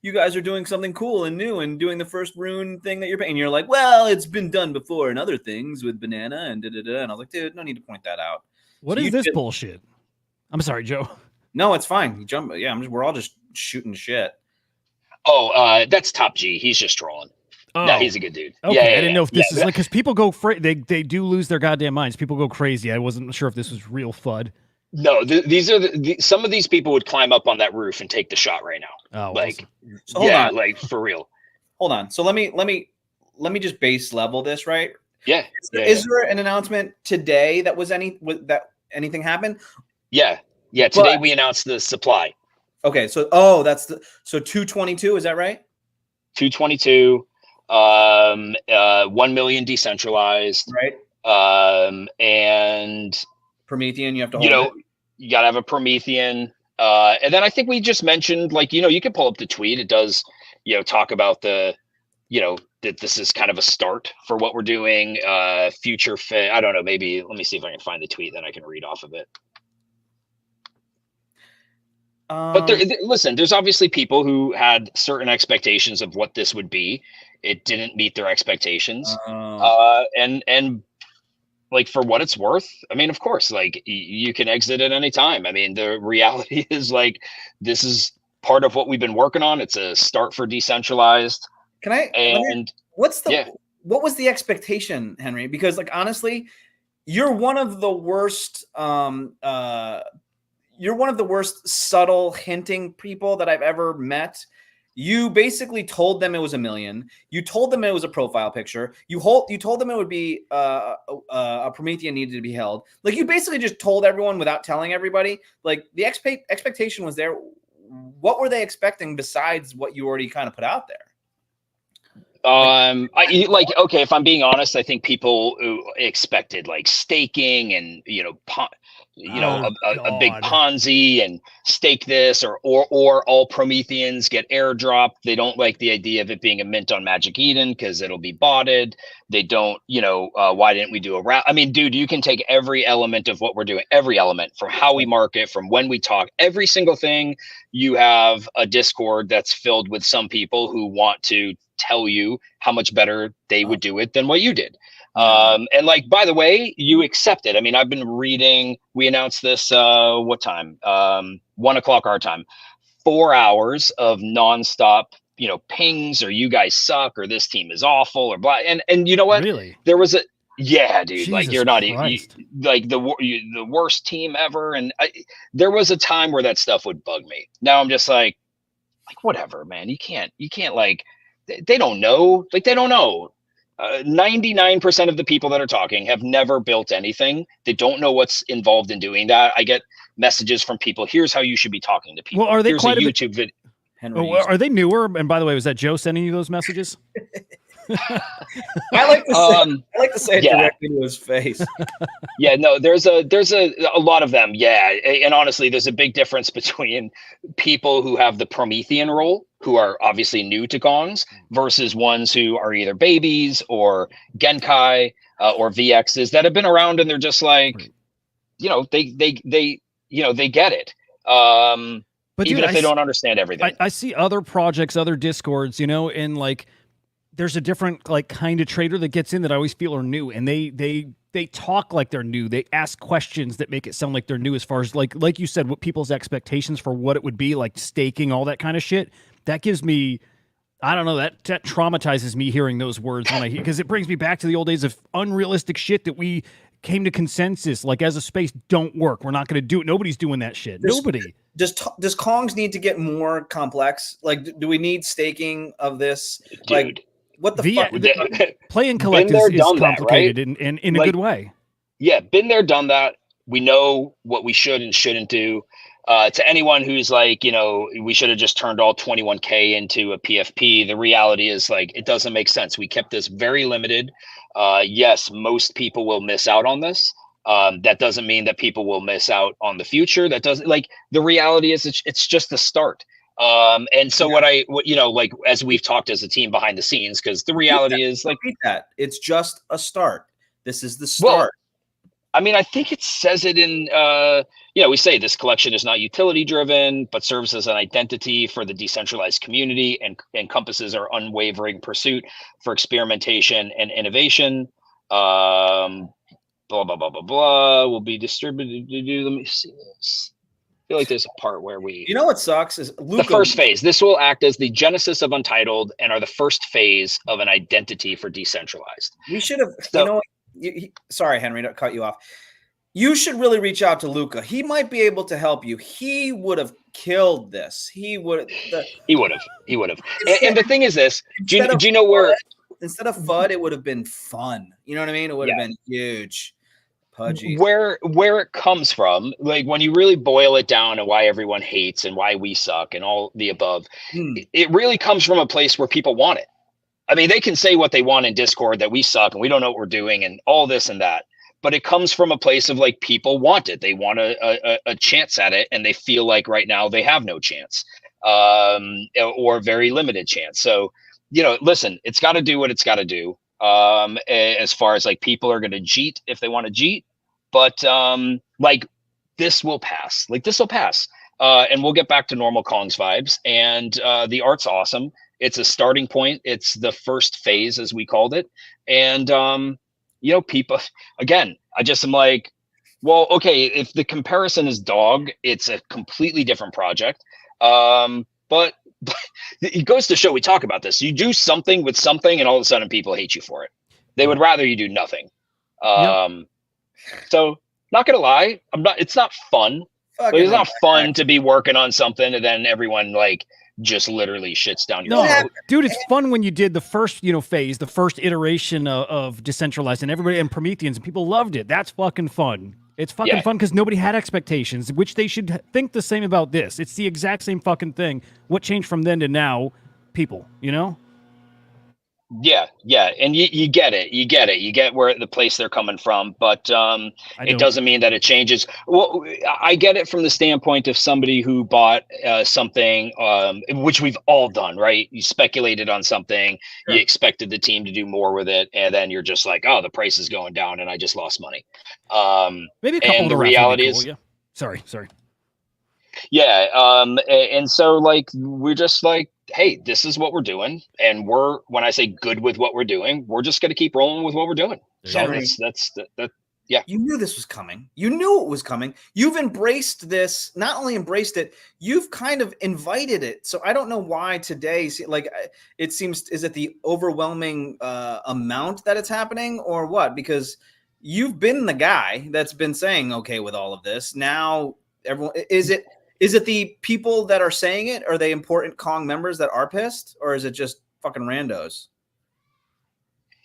S3: you guys are doing something cool and new and doing the first rune thing that you're paying. And you're like, well, it's been done before and other things with banana and da-da-da. And I was like, dude, no need to point that out.
S2: What is this bullshit? I'm sorry, Joe.
S3: No, it's fine. You jump. Yeah, we're all just shooting shit.
S4: Oh, that's Top G. He's just trolling.
S2: Oh.
S4: No, he's a good dude.
S2: Okay, I didn't know if this is like, because people go they do lose their goddamn minds. People go crazy. I wasn't sure if this was real FUD.
S4: No, these are some of these people would climb up on that roof and take the shot right now.
S2: Oh,
S4: like,
S3: so hold on.
S4: Like for real.
S3: Hold on. So let me just base level this, right?
S4: Yeah.
S3: Is there an announcement today that anything happened?
S4: Yeah. Today we announced the supply.
S3: Okay, so that's 222. Is that right?
S4: 222. 1 million decentralized.
S3: Right.
S4: And
S3: Promethean, you have to hold it.
S4: You gotta have a Promethean. And then I think we just mentioned, like, you can pull up the tweet. It does, talk about the, that this is kind of a start for what we're doing. Future fit. I don't know. Maybe let me see if I can find the tweet, then I can read off of it. But listen, there's obviously people who had certain expectations of what this would be. It didn't meet their expectations. And like, for what it's worth, I mean, of course, like, you can exit at any time. I mean, the reality is, like, this is part of what we've been working on. It's a start for decentralized.
S3: What was the expectation, Henry? Because, like, honestly, you're one of the worst subtle hinting people that I've ever met. You basically told them it was 1 million. You told them it was a profile picture. You told them it would be a Promethean needed to be held. Like, you basically just told everyone without telling everybody. Like, the expectation was there. What were they expecting besides what you already kind of put out there?
S4: Okay, if I'm being honest, I think people expected like staking and a big
S2: God.
S4: Ponzi and stake this or all Prometheans get airdropped. They don't like the idea of it being a mint on Magic Eden because it'll be botted. They don't, why didn't we do a round? I mean, dude, you can take every element of what we're doing, every element from how we market, from when we talk, every single thing. You have a Discord that's filled with some people who want to tell you how much better they would do it than what you did. And like, by the way, you accept it. I mean, I've been reading, we announced this, what time? 1 o'clock our time, 4 hours of nonstop, pings or you guys suck or this team is awful or blah. And you know what?
S2: Really?
S4: There was dude,
S2: Jesus
S4: like you're not
S2: Christ.
S4: like the worst team ever. And there was a time where that stuff would bug me. Now I'm just like whatever, man. You can't like, they don't know. Like they don't know. 99% of the people that are talking have never built anything. They don't know what's involved in doing that. I get messages from people. Here's how you should be talking to people.
S2: Well, are they
S4: Here's
S2: quite a
S4: YouTube video.
S3: Henry,
S2: are they newer? And by the way, was that Joe sending you those messages?
S3: I like to say it directly to his face.
S4: Yeah, no, there's a lot of them. Yeah. And honestly, there's a big difference between people who have the Promethean role, who are obviously new to Gongs, versus ones who are either babies or Genkai or VXs that have been around and they're just like, they get it. But even if they don't understand everything.
S2: I see other projects, other Discords, and like, there's a different like kind of trader that gets in that I always feel are new, and they talk like they're new. They ask questions that make it sound like they're new, as far as like you said, what people's expectations for what it would be, like staking, all that kind of shit. That gives me, I don't know, that traumatizes me hearing those words when I hear, because it brings me back to the old days of unrealistic shit that we came to consensus, like as a space, don't work. We're not going to do it. Nobody's doing that shit. Nobody.
S3: Does Kongs need to get more complex? Like, do we need staking of this?
S4: Dude.
S3: Like, what the fuck?
S2: Play and collect is complicated and in a good way.
S4: Yeah, been there, done that. We know what we should and shouldn't do. To anyone who's like, we should have just turned all 21K into a PFP. The reality is like, it doesn't make sense. We kept this very limited. Yes, most people will miss out on this. That doesn't mean that people will miss out on the future. That doesn't, like, the reality is it's just the start. And so like, as we've talked as a team behind the scenes, because the reality is like
S3: that it's just a start. This is the start.
S4: Well, I mean, I think it says it in, we say this collection is not utility driven, but serves as an identity for the decentralized community and encompasses our unwavering pursuit for experimentation and innovation. Blah, blah, blah, blah, blah, will be distributed. Let me see this. I feel like there's a part where
S3: what sucks is
S4: the first phase. This will act as the genesis of Untitled and are the first phase of an identity for decentralized.
S3: We should have, sorry, Henry, to cut you off. You should really reach out to Luca. He might be able to help you. He would have killed this. He would have. And the thing is this, do you know where? Instead of FUD, it would have been fun. You know what I mean? It would have been huge. Pudgy.
S4: Where it comes from, like when you really boil it down and why everyone hates and why we suck and all the above, it really comes from a place where people want it. I mean, they can say what they want in Discord, that we suck and we don't know what we're doing and all this and that, but it comes from a place of like, people want it. They want a chance at it, and they feel like right now they have no chance, or very limited chance. So, listen, it's got to do what it's got to do. As far as like, people are going to cheat if they want to cheat, but like, this will pass. And we'll get back to normal Kongs vibes. And the art's awesome. It's a starting point. It's the first phase, as we called it. And people, again, I just am like, well, okay, if the comparison is dog, it's a completely different project. But it goes to show, we talk about this. You do something with something, and all of a sudden people hate you for it. They would rather you do nothing. So, not gonna lie, it's not fun. It's not fun to be working on something and then everyone like just literally shits down your throat.
S2: Dude, it's fun when you did the first, phase, the first iteration of decentralized, and everybody and Prometheans, and people loved it. That's fucking fun. It's fucking fun because nobody had expectations, which they should think the same about this. It's the exact same fucking thing. What changed from then to now? People,
S4: Yeah, and you get it. You get where the place they're coming from, but it doesn't mean that it changes. Well, I get it from the standpoint of somebody who bought something, which we've all done, right? You speculated on something,
S3: Sure.
S4: you expected the team to do more with it, and then you're just like, oh, the price is going down, and I just lost money.
S2: Maybe a couple
S4: and
S2: of
S4: the
S2: the
S4: reality
S2: cool,
S4: is,
S2: yeah. Sorry.
S4: yeah, and so like we're just like, hey, this is what we're doing, and when I say good with what we're doing, we're just going to keep rolling with what we're doing. So
S3: Henry,
S4: that's yeah.
S3: You knew this was coming. You knew it was coming. You've embraced this, not only embraced it, you've kind of invited it. So I don't know why today, like it seems, is it the overwhelming amount that it's happening or what? Because you've been the guy that's been saying, okay, with all of this now, everyone, is it the people that are saying it? Are they important Kong members that are pissed, or is it just fucking randos?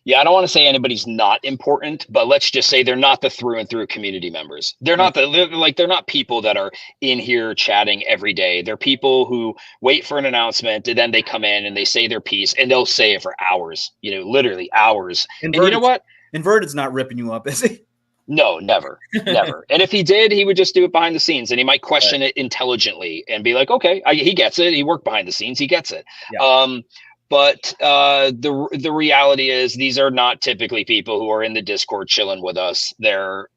S4: Yeah, I don't want to say anybody's not important, but let's just say they're not the through and through community members. They're not they're not people that are in here chatting every day. They're people who wait for an announcement and then they come in and they say their piece and they'll say it for hours, literally hours. And you know what?
S3: Inverted's not ripping you up, is he?
S4: No, never. And if he did, he would just do it behind the scenes, and he might question it intelligently and be like, okay, he gets it. He worked behind the scenes. He gets it. Yeah. But the reality is these are not typically people who are in the Discord chilling with us. They're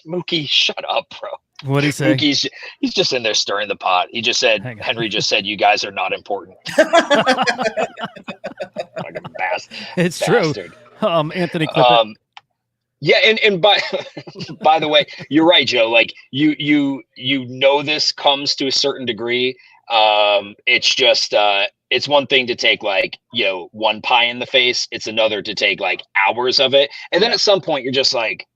S4: Mookie, shut up, bro.
S2: What'd he say?
S4: Mookie's he's just in there stirring the pot. He just said, Henry just said, you guys are not important.
S2: It's
S4: bastard.
S2: True. Anthony Clippett.
S4: Yeah, and by the way, you're right, Joe. Like you this comes to a certain degree. It's just it's one thing to take like one pie in the face. It's another to take like hours of it, and then at some point you're just like,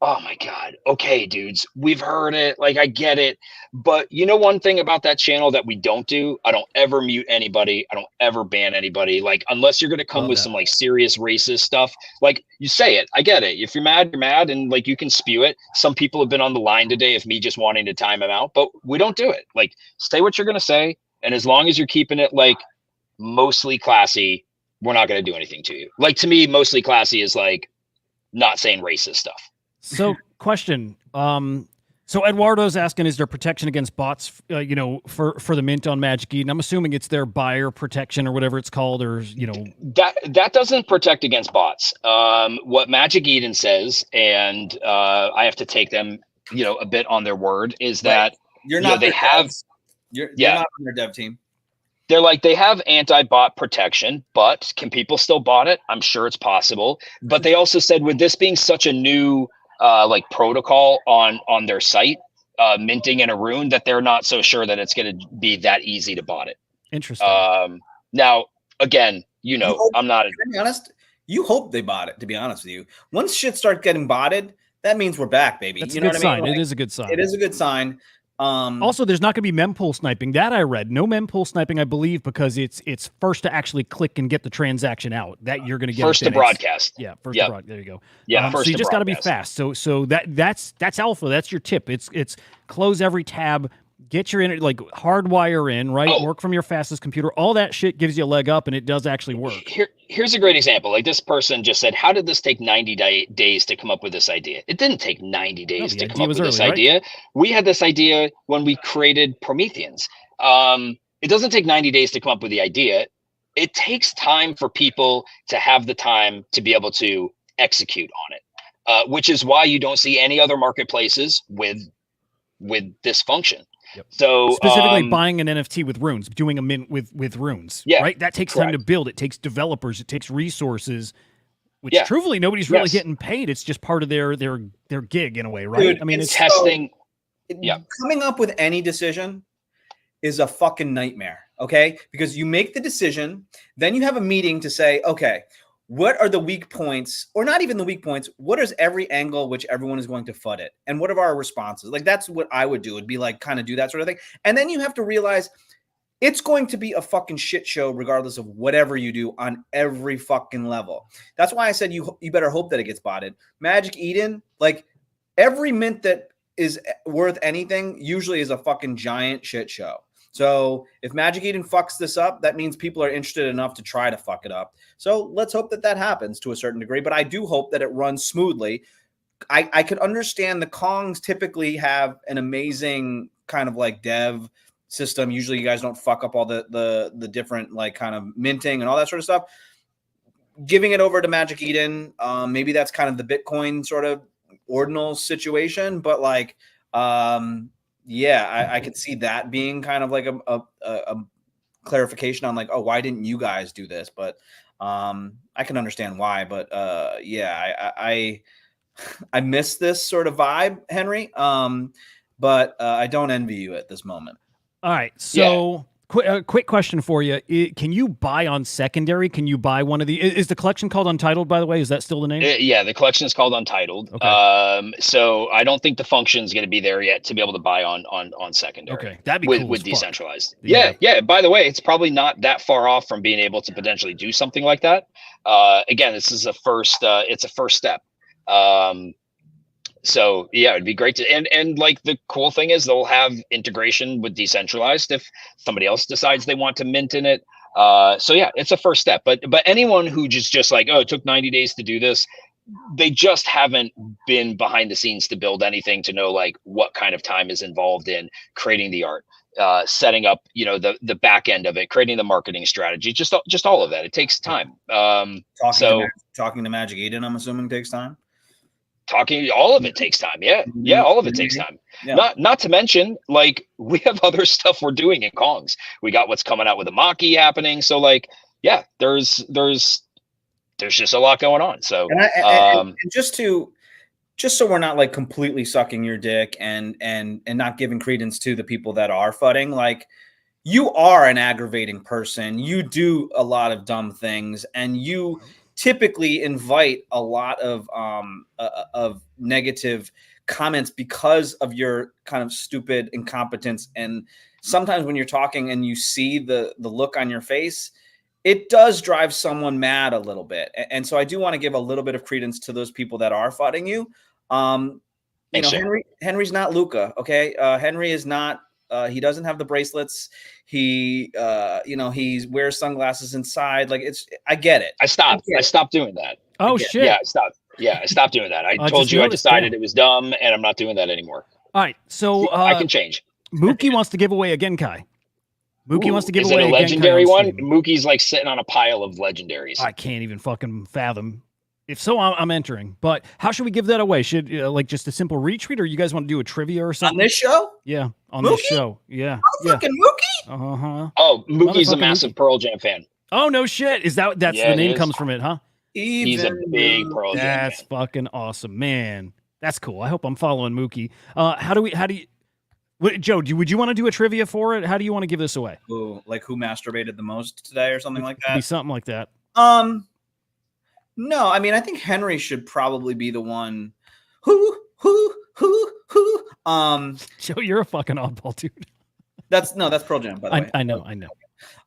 S4: oh my God, okay, dudes, we've heard it. Like I get it, but one thing about that channel that we don't do, I don't ever mute anybody. I don't ever ban anybody. Like unless you're gonna come with some like serious racist stuff, like you say it. I get it. If you're mad, you're mad, and like you can spew it. Some people have been on the line today of me just wanting to time them out, but we don't do it. Like say what you're gonna say, and as long as you're keeping it like mostly classy, we're not gonna do anything to you. Like to me, mostly classy is like not saying racist stuff.
S2: So question. So Eduardo's asking, is there protection against bots, for the mint on Magic Eden? I'm assuming it's their buyer protection or whatever it's called, or,
S4: That doesn't protect against bots. What Magic Eden says, and I have to take them, a bit on their word, is that
S3: you're not
S4: they have,
S3: you're not on their dev team.
S4: They're like, they have anti-bot protection, but can people still bot it? I'm sure it's possible. But they also said with this being such a new like protocol on their site, minting in a rune, that they're not so sure that it's going to be that easy to bot it.
S2: Interesting.
S4: Now, again, I'm not.
S3: To be honest, you hope they bot it. To be honest with you, once shit starts getting botted, that means we're back, baby.
S2: That's
S3: you
S2: a
S3: know
S2: good
S3: what
S2: sign.
S3: I mean? Like,
S2: it is a good sign.
S3: It is a good sign.
S2: Also, there's not going to be mempool sniping. That I read. No mempool sniping, I believe, because it's first to actually click and get the transaction out. That you're going to get
S4: first to broadcast.
S2: Yeah, first to broadcast. There you go.
S4: Yeah, first
S2: so you just got to be
S4: broadcast.
S2: fast. So that's alpha. That's your tip. It's close every tab. Get your like hardwire in, right?
S4: Oh.
S2: Work from your fastest computer. All that shit gives you a leg up, and it does actually work.
S4: Here's a great example. Like this person just said, how did this take 90 days to come up with this idea? It didn't take 90 days to come up with this idea. Right? We had this idea when we created Prometheans. It doesn't take 90 days to come up with the idea. It takes time for people to have the time to be able to execute on it, which is why you don't see any other marketplaces with this function.
S2: Yep.
S4: So
S2: specifically buying an NFT with runes, doing a mint with runes, right? That takes time to build. It takes developers. It takes resources, which truthfully nobody's really getting paid. It's just part of their gig in a way, right?
S3: Dude,
S2: I mean, it's
S4: testing.
S3: Coming up with any decision is a fucking nightmare, okay? Because you make the decision, then you have a meeting to say, okay, what are the weak points, or not even the weak points? What is every angle which everyone is going to FUD it? And what are our responses? Like, that's what I would do. It'd be like kind of do that sort of thing. And then you have to realize it's going to be a fucking shit show regardless of whatever you do on every fucking level. That's why I said you better hope that it gets botted. Magic Eden, like every mint that is worth anything usually is a fucking giant shit show. So if Magic Eden fucks this up, that means people are interested enough to try to fuck it up. So let's hope that happens to a certain degree. But I do hope that it runs smoothly. I could understand the Kongs typically have an amazing kind of like dev system. Usually you guys don't fuck up all the different like kind of minting and all that sort of stuff. Giving it over to Magic Eden, maybe that's kind of the Bitcoin sort of ordinal situation, but like I could see that being kind of like a clarification on like, oh, why didn't you guys do this? But I can understand why. But I miss this sort of vibe, Henry. But I don't envy you at this moment.
S2: All right, so quick question for you: can you buy on secondary? Can you buy one of the? Is the collection called Untitled? By the way, is that still the name?
S4: Yeah, the collection is called Untitled.
S2: Okay.
S4: So I don't think the function is going to be there yet to be able to buy on secondary.
S2: Okay, that'd be
S4: with,
S2: cool
S4: with
S2: as fuck.
S4: decentralized.
S2: Yeah.
S4: Yeah. By the way, it's probably not that far off from being able to potentially do something like that. Again, this is a first. It's a first step. So yeah, it'd be great to, and like the cool thing is they'll have integration with decentralized if somebody else decides they want to mint in it. So yeah, it's a first step, but anyone who just like, oh, it took 90 days to do this, they just haven't been behind the scenes to build anything to know like what kind of time is involved in creating the art, setting up, the back end of it, creating the marketing strategy, just all of that. It takes time.
S3: Talking to Magic Eden, I'm assuming takes time.
S4: All of it takes time. Yeah, all of it takes time. Yeah. Not to mention, like, we have other stuff we're doing in Kongs. We got what's coming out with the Maki happening. So like, yeah, there's just a lot going on. So
S3: and just so we're not like completely sucking your dick and not giving credence to the people that are fudding, like, you are an aggravating person. You do a lot of dumb things, and you typically invite a lot of negative comments because of your kind of stupid incompetence. And sometimes when you're talking and you see the look on your face, it does drive someone mad a little bit. And so I do want to give a little bit of credence to those people that are fudding you. Henry's not Luca. Okay. Henry is not, he doesn't have the bracelets. He wears sunglasses inside. Like, I get it.
S4: I stopped doing that.
S2: Oh shit.
S4: Yeah, I stopped doing that. I told you I decided it was dumb, and I'm not doing that anymore.
S2: All right. So
S4: I can change.
S2: Mookie wants to give away a Genkai. Mookie wants to give away
S4: a
S2: a
S4: legendary
S2: Genkai
S4: one. Mookie's like sitting on a pile of legendaries.
S2: I can't even fucking fathom. If so, I'm entering. But how should we give that away? Should like just a simple retweet, or you guys want to do a trivia or something
S3: on this show?
S2: Yeah, on
S3: Mookie?
S2: This show. Yeah,
S3: fucking Mookie.
S4: Oh, Mookie's a massive Pearl Jam fan.
S2: Oh no shit! That's the name comes from it, huh?
S4: He's a big Pearl Jam fan.
S2: That's fucking awesome, man. That's cool. I hope I'm following Mookie. How do you? Joe, would you want to do a trivia for it? How do you want to give this away?
S3: Ooh, like who masturbated the most today, or something like that?
S2: Be something like that.
S3: No, I mean, I think Henry should probably be the one who.
S2: Joe, you're a fucking oddball, dude.
S3: That's Pearl Jam, by the way.
S2: I know.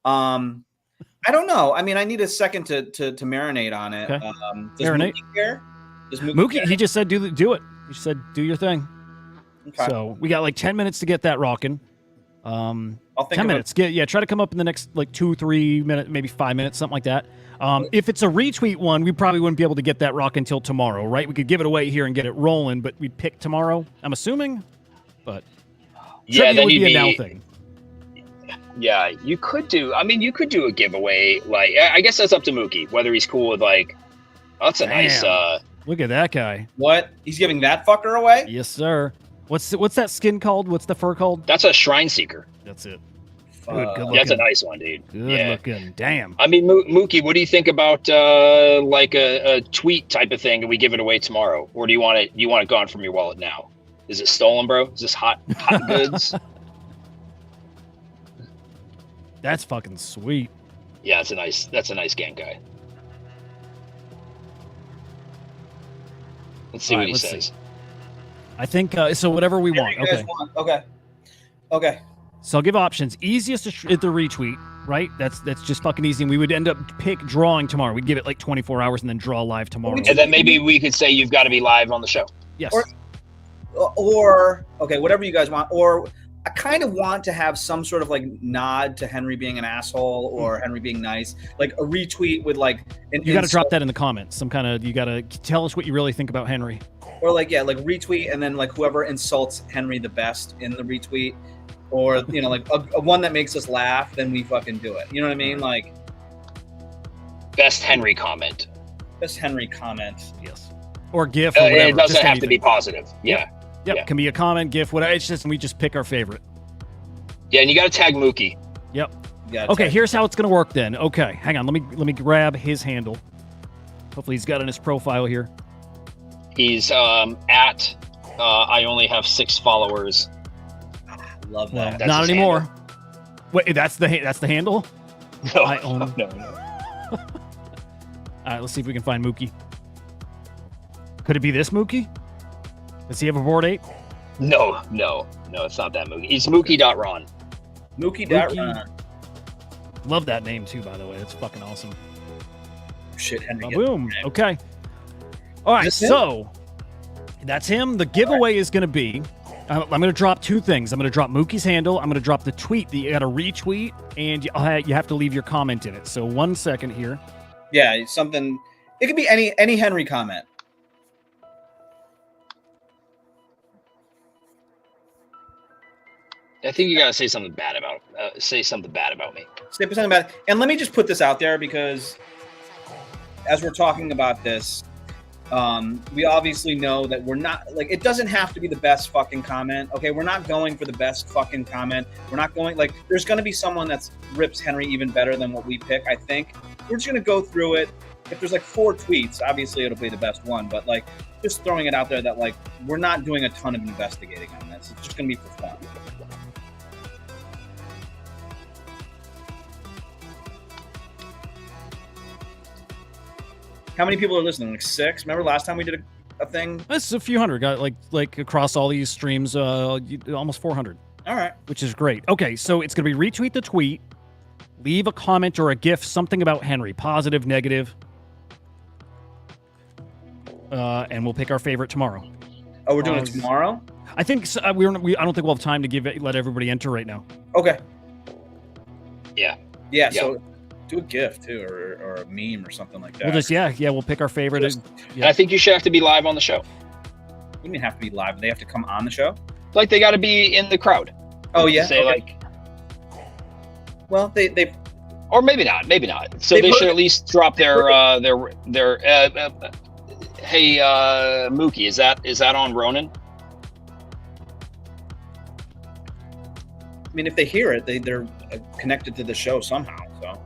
S3: I don't know. I mean, I need a second to marinate on it.
S2: Okay.
S3: Does
S2: Marinate?
S3: Mookie care?
S2: Mookie, he just said do it. He said do your thing.
S3: Okay.
S2: So we got like 10 minutes to get that rocking.
S3: I'll think
S2: 10 minutes. Try to come up in the next like 2-3 minutes, maybe 5 minutes, something like that. If it's a retweet one, we probably wouldn't be able to get that rock until tomorrow, right? We could give it away here and get it rolling, but we'd pick tomorrow, I'm assuming. But
S4: yeah,
S2: that would be a now thing.
S4: Yeah, you could do a giveaway. Like, I guess that's up to Mookie whether he's cool with like. Oh, that's a nice.
S2: Look at that guy.
S3: What? He's giving that fucker away?
S2: Yes, sir. What's that skin called? What's the fur called?
S4: That's a Shrine Seeker.
S2: That's it. Good looking.
S4: That's a nice one, dude.
S2: Good looking. Damn.
S4: I mean, Mookie, what do you think about like a tweet type of thing, and we give it away tomorrow, or do you want it gone from your wallet now? Is it stolen, bro? Is this hot goods?
S2: That's fucking sweet.
S4: Yeah, that's a nice Genkai. Let's see what he says.
S2: I think so. Whatever we want.
S3: Okay.
S2: So I'll give options. Easiest is the retweet, right? That's just fucking easy. And we would end up drawing tomorrow. We'd give it like 24 hours and then draw live tomorrow.
S4: And then maybe we could say you've got to be live on the show.
S2: Yes.
S3: Or okay, whatever you guys want. Or I kind of want to have some sort of like nod to Henry being an asshole or Henry being nice, like a retweet with like
S2: you got to drop that in the comments. Some kind of, you got to tell us what you really think about Henry.
S3: or like, yeah, like retweet, and then like whoever insults Henry the best in the retweet, or like a one that makes us laugh, then we fucking do it. You know what I mean? Like
S4: Best Henry comment.
S3: best Henry comment.
S2: Yes. Or GIF or whatever.
S4: It doesn't
S2: just
S4: have to be
S2: anything.
S4: positive. Yeah.
S2: Yep.
S4: Yeah.
S2: Can be a comment, GIF, whatever. It's just we just pick our favorite.
S4: Yeah, and you got to tag Mookie.
S2: Yep.
S3: Yeah.
S2: Okay, here's how it's gonna work then. Okay, hang on. Let me grab his handle. Hopefully he's got it in his profile here.
S4: He's at. I only have 6 followers.
S3: Love
S2: Well,
S3: that.
S4: That's
S2: not
S4: his
S2: anymore.
S4: handle.
S2: Wait, that's the handle.
S4: No,
S2: I own-
S4: no.
S2: All right, let's see if we can find Mookie. Could it be this Mookie? Does he have a board 8?
S4: No, it's not that Mookie. He's Mookie.ron.
S3: Mookie.
S2: Love that name too, by the way. That's fucking awesome.
S3: Shit, Henry.
S2: Boom. Okay. All right,
S3: Is this
S2: so that's him. The giveaway is going to be, I'm going to drop 2 things. I'm going to drop Mookie's handle. I'm going to drop the tweet that you got to retweet, and you have to leave your comment in it. So 1 second here.
S3: Yeah, something. It could be any Henry comment.
S4: I think you got to say something bad about me.
S3: Say something about it. And let me just put this out there, because as we're talking about this, we obviously know that we're not, like, it doesn't have to be the best fucking comment. Okay, we're not going for the best fucking comment. We're not going, like, there's going to be someone that rips Henry even better than what we pick, I think. We're just going to go through it. If there's like 4 tweets, obviously it'll be the best one, but like, just throwing it out there that like, we're not doing a ton of investigating on this. It's just going to be for fun. How many people are listening? Like 6? Remember last time we did a thing?
S2: That's a few hundred. Got like across all these streams, almost 400.
S3: All right.
S2: Which is great. Okay, so it's going to be retweet the tweet, leave a comment or a GIF, something about Henry, positive, negative, and we'll pick our favorite tomorrow.
S3: Oh, we're doing it tomorrow?
S2: I think so, I don't think we'll have time to let everybody enter right now.
S3: Okay.
S4: Yeah.
S3: Yeah. So do a GIF too, or a meme or something like that.
S2: We'll just we'll pick our favorite.
S4: And I think you should have to be live on the show.
S3: What do you mean have to be live? They have to come on the show?
S4: Like they got to be in the crowd.
S3: Oh yeah.
S4: Say
S3: okay.
S4: like.
S3: Well, they.
S4: Or maybe not. Maybe not. So they should at least drop their. Hey, Mookie, is that on Ronin?
S3: I mean, if they hear it, they're connected to the show somehow. So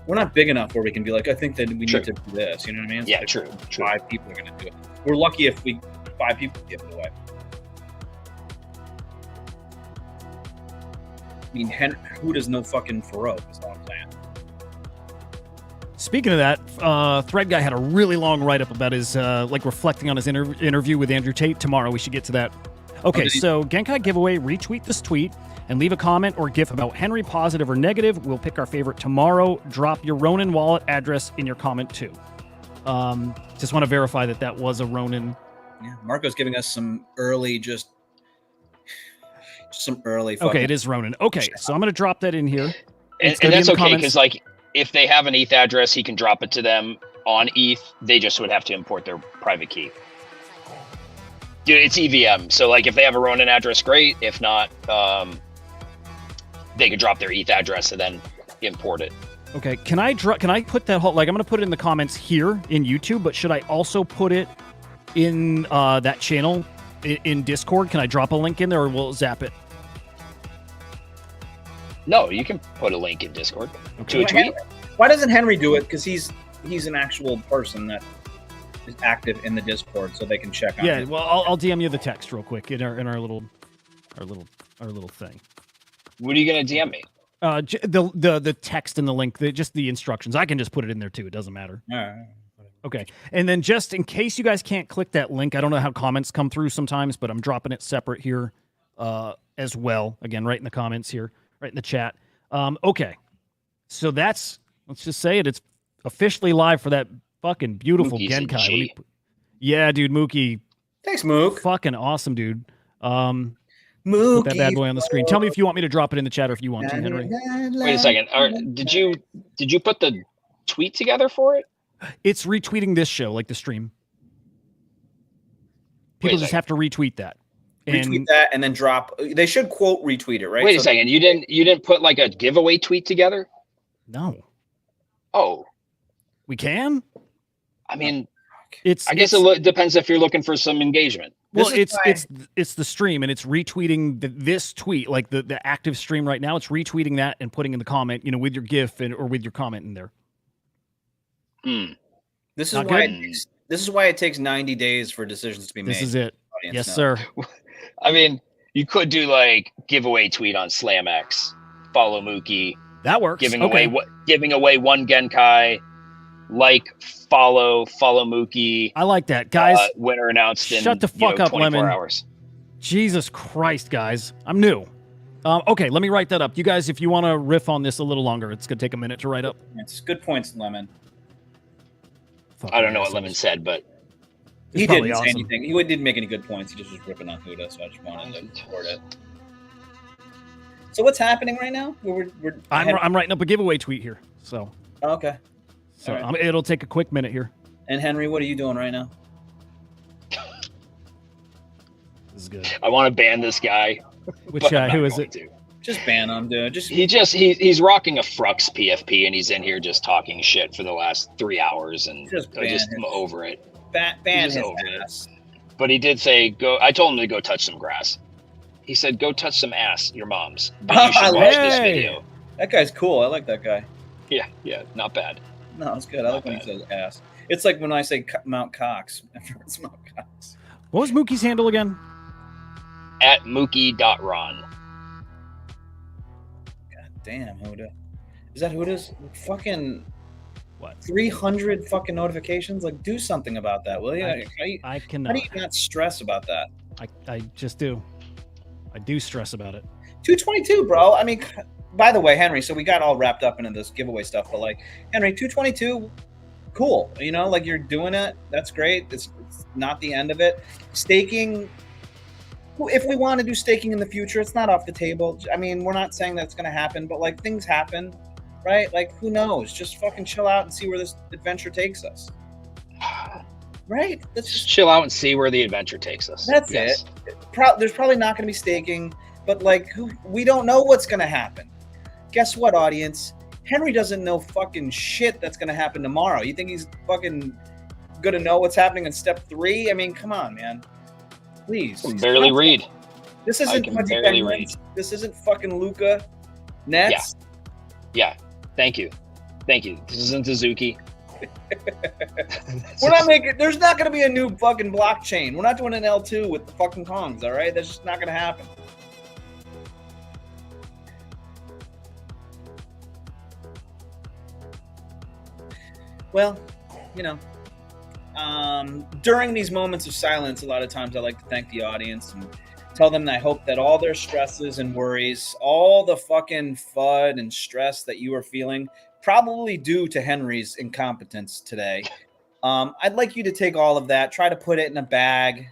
S3: we're not big enough where we can be like, I think that we need to do this. You know what I mean? It's
S4: Yeah,
S3: like
S4: true.
S3: 5 people are going to do it. We're lucky if 5 people give it away. I mean, Hudah's no fucking Farouk, is all I'm saying.
S2: Speaking of that, Thread Guy had a really long write-up about his, reflecting on his interview with Andrew Tate. Tomorrow, we should get to that. Okay, so Genkai giveaway, retweet this tweet and leave a comment or GIF about Henry, positive or negative. We'll pick our favorite tomorrow. Drop your Ronin wallet address in your comment too. Just want to verify that was a Ronin.
S3: Yeah, Marco's giving us some early, just some early.
S2: Okay, it is Ronin. Okay, so I'm going to drop that in here.
S4: And that's okay, because like if they have an ETH address, he can drop it to them on ETH. They just would have to import their private key. Dude, it's EVM. So like if they have a Ronin address, great. If not, they could drop their ETH address and then import it.
S2: Okay, can I put that whole, like, I'm going to put it in the comments here in YouTube, but should I also put it in that channel in Discord? Can I drop a link in there, or will it zap it?
S4: No, you can put a link in Discord to a tweet.
S3: Why doesn't Henry do it? Because he's an actual person that is active in the Discord, so they can check on.
S2: Yeah, well, I'll DM you the text real quick in our little thing.
S4: What are you gonna DM me?
S2: The text and the link, just the instructions. I can just put it in there too. It doesn't matter.
S3: All right.
S2: Okay, and then just in case you guys can't click that link, I don't know how comments come through sometimes, but I'm dropping it separate here as well. Again, right in the comments here, right in the chat. Okay, so let's just say it's officially live for that fucking beautiful
S4: Mookie's
S2: Genkai. Yeah, dude, Mookie.
S3: Thanks, Mook.
S2: Fucking awesome, dude. Put that bad boy on the screen. Tell me if you want me to drop it in the chat or if you want to, Henry.
S4: Wait a second. Did you put the tweet together for it?
S2: It's retweeting this show, like the stream. People just have to retweet that.
S3: Retweet that and then drop. They should quote retweet it, right?
S4: Wait a second. You didn't put like a giveaway tweet together?
S2: No.
S4: Oh.
S2: We can?
S4: I mean,
S2: I
S4: guess it depends if you're looking for some engagement.
S2: Well, it's the stream, and it's retweeting this tweet, like the active stream right now. It's retweeting that and putting in the comment, with your GIF or with your comment in there.
S3: This is why it takes 90 days for decisions to be made.
S2: This is it. Yes, sir.
S4: I mean, you could do like giveaway tweet on SlamX, follow Mookie.
S2: That works.
S4: Giving away one Genkai. Follow Mookie.
S2: I like that, guys.
S4: Winner announced in
S2: shut the fuck up,
S4: 24
S2: Lemon.
S4: hours.
S2: Jesus Christ, guys. I'm new. Okay, let me write that up. You guys, if you want to riff on this a little longer, it's going to take a minute to write up.
S3: It's good points, Lemon.
S4: I don't know what Lemon said, but
S3: he didn't say anything. He didn't make any good points. He just was ripping on Hudah, so I just wanted to report it. So what's happening right now?
S2: I'm writing up a giveaway tweet here. So.
S3: Okay.
S2: So right. It'll take a quick minute here.
S3: And Henry, what are you doing right now?
S2: This is good.
S4: I want to ban this guy.
S2: Which guy? Who is it?
S3: Just ban him, dude.
S4: He's rocking a Frux PFP, and he's in here just talking shit for the last 3 hours, and I'm over it.
S3: Ban his ass.
S4: But he did say go. I told him to go touch some grass. He said go touch some ass, your mom's. But you should watch this video.
S3: That guy's cool. I like that guy.
S4: Yeah, not bad.
S3: No, it's good. I like when he says ass. It's like when I say Mount Cox. It's Mount Cox.
S2: What was Mookie's handle again?
S4: At Mookie.ron.
S3: God damn, Hudah. Is that Hudah's fucking
S2: what?
S3: 300 fucking notifications? Like, do something about that, will you?
S2: I cannot.
S3: How do you not stress about that?
S2: I just do. I do stress about it.
S3: 222, bro. I mean, by the way, Henry, so we got all wrapped up into this giveaway stuff, but like, Henry, 222, cool. Like you're doing it. That's great. It's not the end of it. Staking, if we want to do staking in the future, it's not off the table. I mean, we're not saying that's going to happen, but like things happen, right? Like, who knows? Just fucking chill out and see where this adventure takes us. Right?
S4: Let's just chill out and see where the adventure takes us.
S3: That's it. There's probably not going to be staking, but like, we don't know what's going to happen. Guess what, audience? Henry doesn't know fucking shit that's going to happen tomorrow. You think he's fucking going to know what's happening in step 3? I mean, come on, man. Please.
S4: I can barely read.
S3: This isn't This isn't fucking Luca Nets.
S4: Yeah. Thank you. This isn't Suzuki.
S3: We're not making. There's not going to be a new fucking blockchain. We're not doing an L2 with the fucking Kongs. All right, that's just not going to happen. Well, during these moments of silence, a lot of times I like to thank the audience and tell them that I hope that all their stresses and worries, all the fucking FUD and stress that you are feeling, probably due to Henry's incompetence today. I'd like you to take all of that, try to put it in a bag,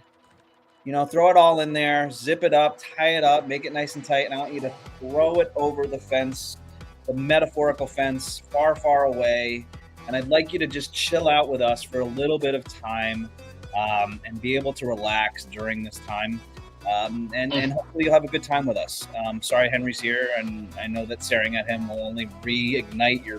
S3: throw it all in there, zip it up, tie it up, make it nice and tight. And I want you to throw it over the fence, the metaphorical fence, far, far away. And I'd like you to just chill out with us for a little bit of time and be able to relax during this time. And hopefully you'll have a good time with us. Sorry Henry's here, and I know that staring at him will only reignite your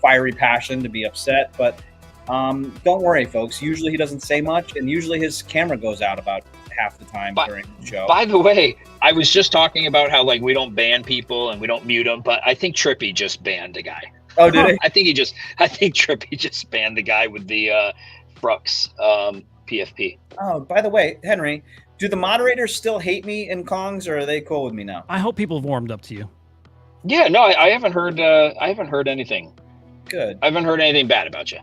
S3: fiery passion to be upset. But don't worry, folks. Usually he doesn't say much, and usually his camera goes out about half the time during the show.
S4: By the way, I was just talking about how like we don't ban people and we don't mute them, but I think Trippy just banned a guy.
S3: Oh, did he?
S4: I think Trippy just banned the guy with the Frux PFP.
S3: Oh, by the way, Henry, do the moderators still hate me in Kongs, or are they cool with me now?
S2: I hope people have warmed up to you.
S4: Yeah, no, I haven't heard. I haven't heard anything.
S3: Good.
S4: I haven't heard anything bad about you.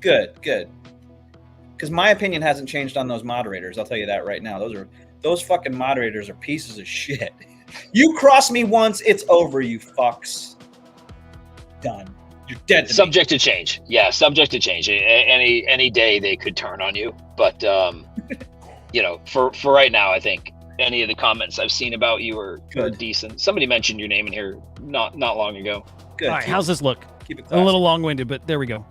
S3: Good. Because my opinion hasn't changed on those moderators. I'll tell you that right now. Those fucking moderators are pieces of shit. You cross me once, it's over, you fucks. Done. You're dead.
S4: Subject to change. Yeah, subject to change. Any day they could turn on you, but for right now, I think any of the comments I've seen about you are
S3: Good.
S4: decent. Somebody mentioned your name in here not long ago.
S3: Good.
S2: All right, how's this look?
S3: Keep it
S2: A
S3: classy.
S2: little long-winded, but there we go.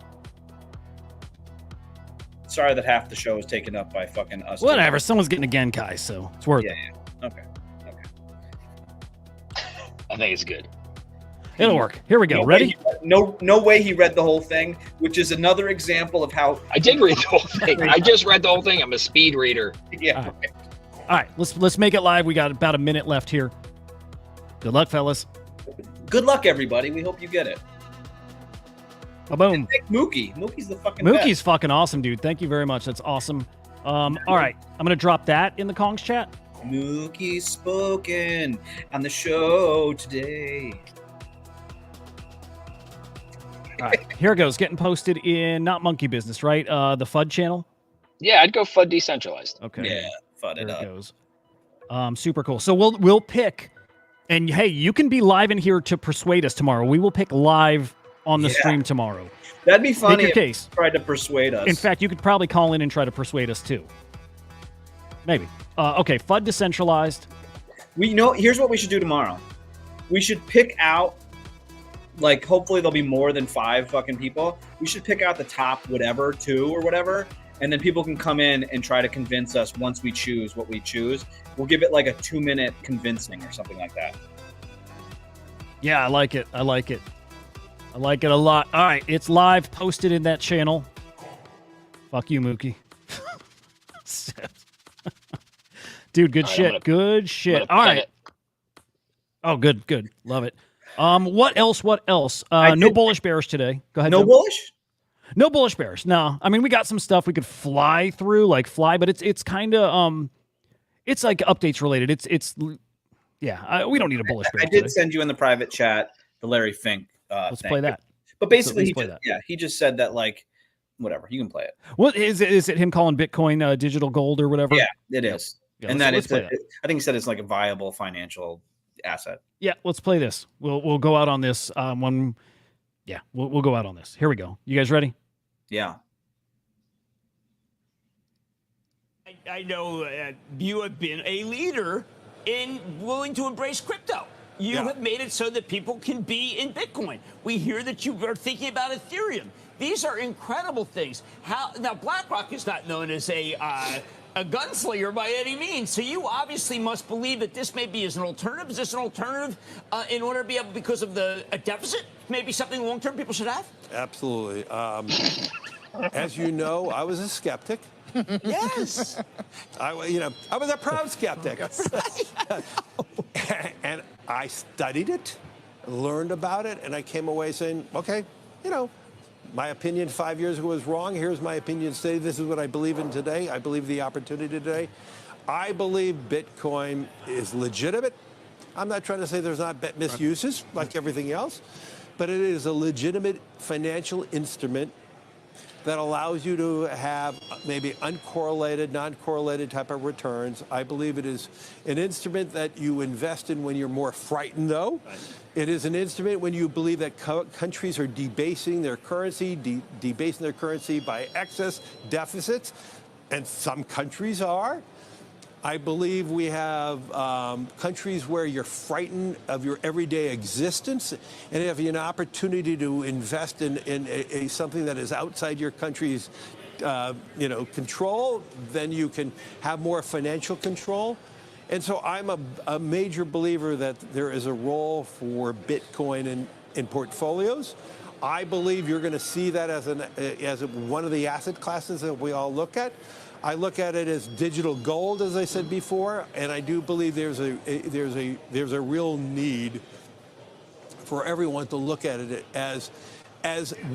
S3: Sorry that half the show is taken up by fucking us.
S2: Whatever. Someone's getting a Genkai, so it's worth it.
S3: Yeah. Okay.
S4: I think it's good.
S2: It'll work. Here we go.
S3: No
S2: Ready?
S3: No way he read the whole thing, which is another example of how.
S4: I did read the whole thing. I just read the whole thing. I'm a speed reader.
S3: Yeah.
S2: All right, let's make it live. We got about a minute left here. Good luck, fellas.
S3: Good luck, everybody. We hope you get it.
S2: Boom.
S3: Thank Mookie. Mookie's the fucking
S2: Mookie's
S3: best.
S2: fucking awesome, dude. Thank you very much. That's awesome. All right, I'm gonna drop that in the Kongs chat.
S3: Mookie spoken on the show today.
S2: All right, here it goes. Getting posted in not Monkey Business, right? The FUD channel.
S4: Yeah, I'd go FUD decentralized.
S2: Okay.
S3: Yeah, fud
S2: There
S3: it
S2: it
S3: up.
S2: goes. Super cool. So we'll pick, and hey, you can be live in here to persuade us tomorrow. We will pick live on the
S3: Yeah.
S2: stream tomorrow.
S3: That'd be funny
S2: Make your
S3: if
S2: case.
S3: you tried to persuade us.
S2: In fact, you could probably call in and try to persuade us too. Maybe. Okay, FUD decentralized.
S3: Here's what we should do tomorrow. We should pick out, like, hopefully there'll be more than 5 fucking people. We should pick out the top 2 or whatever, and then people can come in and try to convince us once we choose what we choose. We'll give it like a 2-minute convincing or something like that.
S2: Yeah, I like it. I like it. I like it a lot. All right, it's live, posted in that channel. Fuck you, Mookie. Dude, good
S4: All right,
S2: shit. Good shit. All right. Oh, good. Love it. What else? No bullish bears today. Go ahead.
S3: No
S2: Joe.
S3: bullish?
S2: No bullish bears. No. I mean, we got some stuff we could fly through, but it's kind of it's like updates related. We don't need a bullish bear.
S3: I did send you in the private chat the Larry Fink
S2: Let's
S3: thing.
S2: play that.
S3: But basically,
S2: let's play that.
S3: he just said that, like, whatever. You can play it.
S2: What is it? Is it him calling Bitcoin digital gold or whatever?
S3: Yeah, it is.
S2: Yeah,
S3: And
S2: let's
S3: that it's,
S2: play that.
S3: I think he said it's like a viable financial asset.
S2: Yeah, let's play this. We'll go out on this one. Yeah, we'll go out on this. Here we go. You guys ready?
S3: Yeah.
S5: I know you have been a leader in willing to embrace crypto. You have made it so that people can be in Bitcoin. We hear that you are thinking about Ethereum. These are incredible things. Now, BlackRock is not known as a gunslinger by any means. So you obviously must believe that this may be as an alternative. Is this an alternative in order to be able, because of a deficit, maybe something long-term people should have?
S6: Absolutely. As you know, I was a skeptic.
S5: Yes.
S6: I was a proud skeptic. And I studied it, learned about it, and I came away saying, okay, my opinion 5 years ago was wrong. Here's my opinion today. This is what I believe in today. I believe the opportunity today. I believe Bitcoin is legitimate. I'm not trying to say there's not misuses like everything else, but it is a legitimate financial instrument that allows you to have maybe uncorrelated, non-correlated type of returns. I believe it is an instrument that you invest in when you're more frightened, though. Right. It is an instrument when you believe that countries are debasing their currency, debasing their currency by excess deficits, and some countries are. I believe we have countries where you're frightened of your everyday existence, and if you have an opportunity to invest in something that is outside your country's control, then you can have more financial control. And so I'm a major believer that there is a role for Bitcoin in portfolios. I believe you're going to see that as one of the asset classes that we all look at. I look at it as digital gold, as I said before, and I do believe there's a real need for everyone to look at it as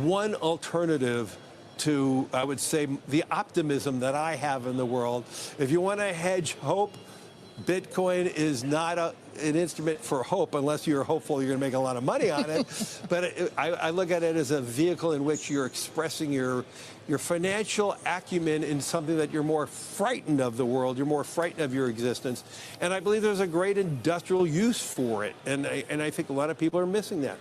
S6: one alternative to, I would say, the optimism that I have in the world. If you want to hedge hope, Bitcoin is not an instrument for hope unless you're hopeful you're going to make a lot of money on it. But I look at it as a vehicle in which you're expressing your financial acumen in something that you're more frightened of the world, you're more frightened of your existence. And I believe there's a great industrial use for it. And I think a lot of people are missing that.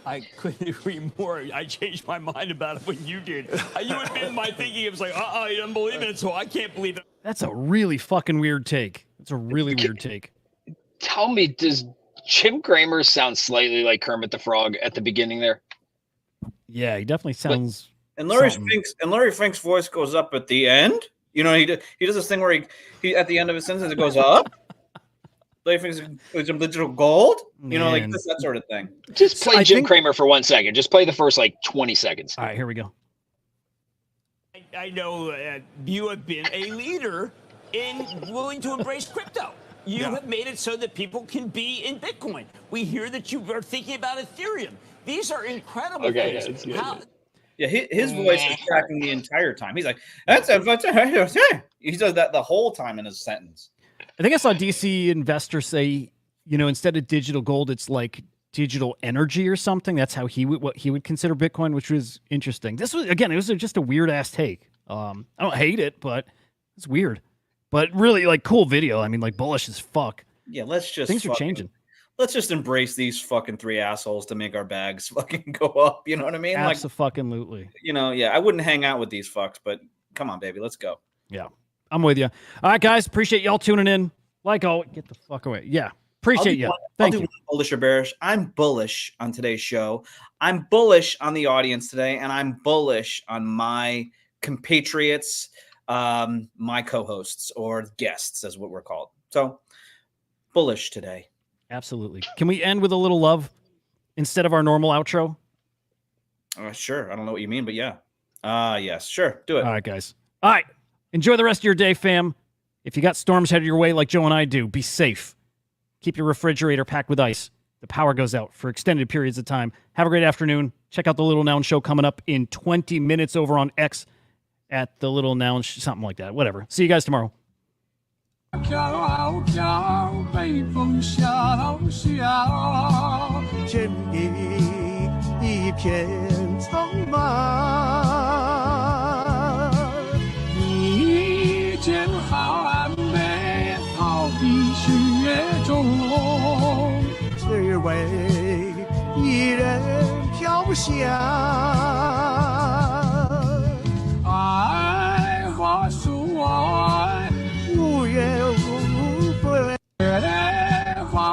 S5: I couldn't agree more. I changed my mind about it when you did. You had been my thinking. It was like, I don't believe it, so I can't believe it.
S2: That's a really fucking weird take. It's a really weird take.
S4: Tell me, does Jim Cramer sound slightly like Kermit the Frog at the beginning there?
S2: Yeah, he definitely sounds.
S3: And Larry
S2: something.
S3: Fink's voice goes up at the end. You know, he does this thing where he at the end of his sentence it goes up. Larry Fink's some digital gold. You know, like
S2: Man.
S3: that sort of thing.
S4: Just play
S2: I
S4: Jim
S2: think-
S4: Cramer for 1 second. Just play the first like 20 seconds.
S2: All right, here we go.
S5: I know you have been a leader in willing to embrace crypto. You have made it so that people can be in Bitcoin. We hear that you are thinking about Ethereum. These are incredible
S4: Okay,
S5: things.
S4: yeah, it's good.
S5: How,
S3: Yeah, his voice is tracking the entire time. He's like, he does that the whole time in his sentence.
S2: I think I saw DC investor say, you know, instead of digital gold, it's like digital energy or something. That's how what he would consider Bitcoin, which was interesting. This was, again, it was just a weird ass take. I don't hate it, but it's weird. But really, like, cool video. I mean, like, bullish as fuck.
S3: Yeah, let's just
S2: Things are changing.
S3: Let's just embrace these fucking three assholes to make our bags fucking go up. You know what I mean? Like,
S2: Abso-fucking-lutely.
S3: you know, yeah, I wouldn't hang out with these fucks, but come on, baby, let's go.
S2: Yeah, I'm with you. All right, guys, appreciate y'all tuning in. Like, oh, get the fuck away. Yeah, appreciate you. Thank you.
S3: Bullish or bearish? I'm bullish on today's show. I'm bullish on the audience today, and I'm bullish on my compatriots, my co-hosts or guests, as what we're called. So, bullish today.
S2: Absolutely. Can we end with a little love instead of our normal outro?
S3: Sure. I don't know what you mean, but yeah. Yes, sure. Do it.
S2: All right, guys. All right. Enjoy the rest of your day, fam. If you got storms headed your way like Joe and I do, be safe. Keep your refrigerator packed with ice. The power goes out for extended periods of time. Have a great afternoon. Check out the Little Noun Show coming up in 20 minutes over on X at the Little Noun, something like that. Whatever. See you guys tomorrow.
S1: 飘飘，北风萧萧，
S7: 见你一片苍茫。
S1: 一剑寒梅好比雪中，
S7: 只为一人飘香。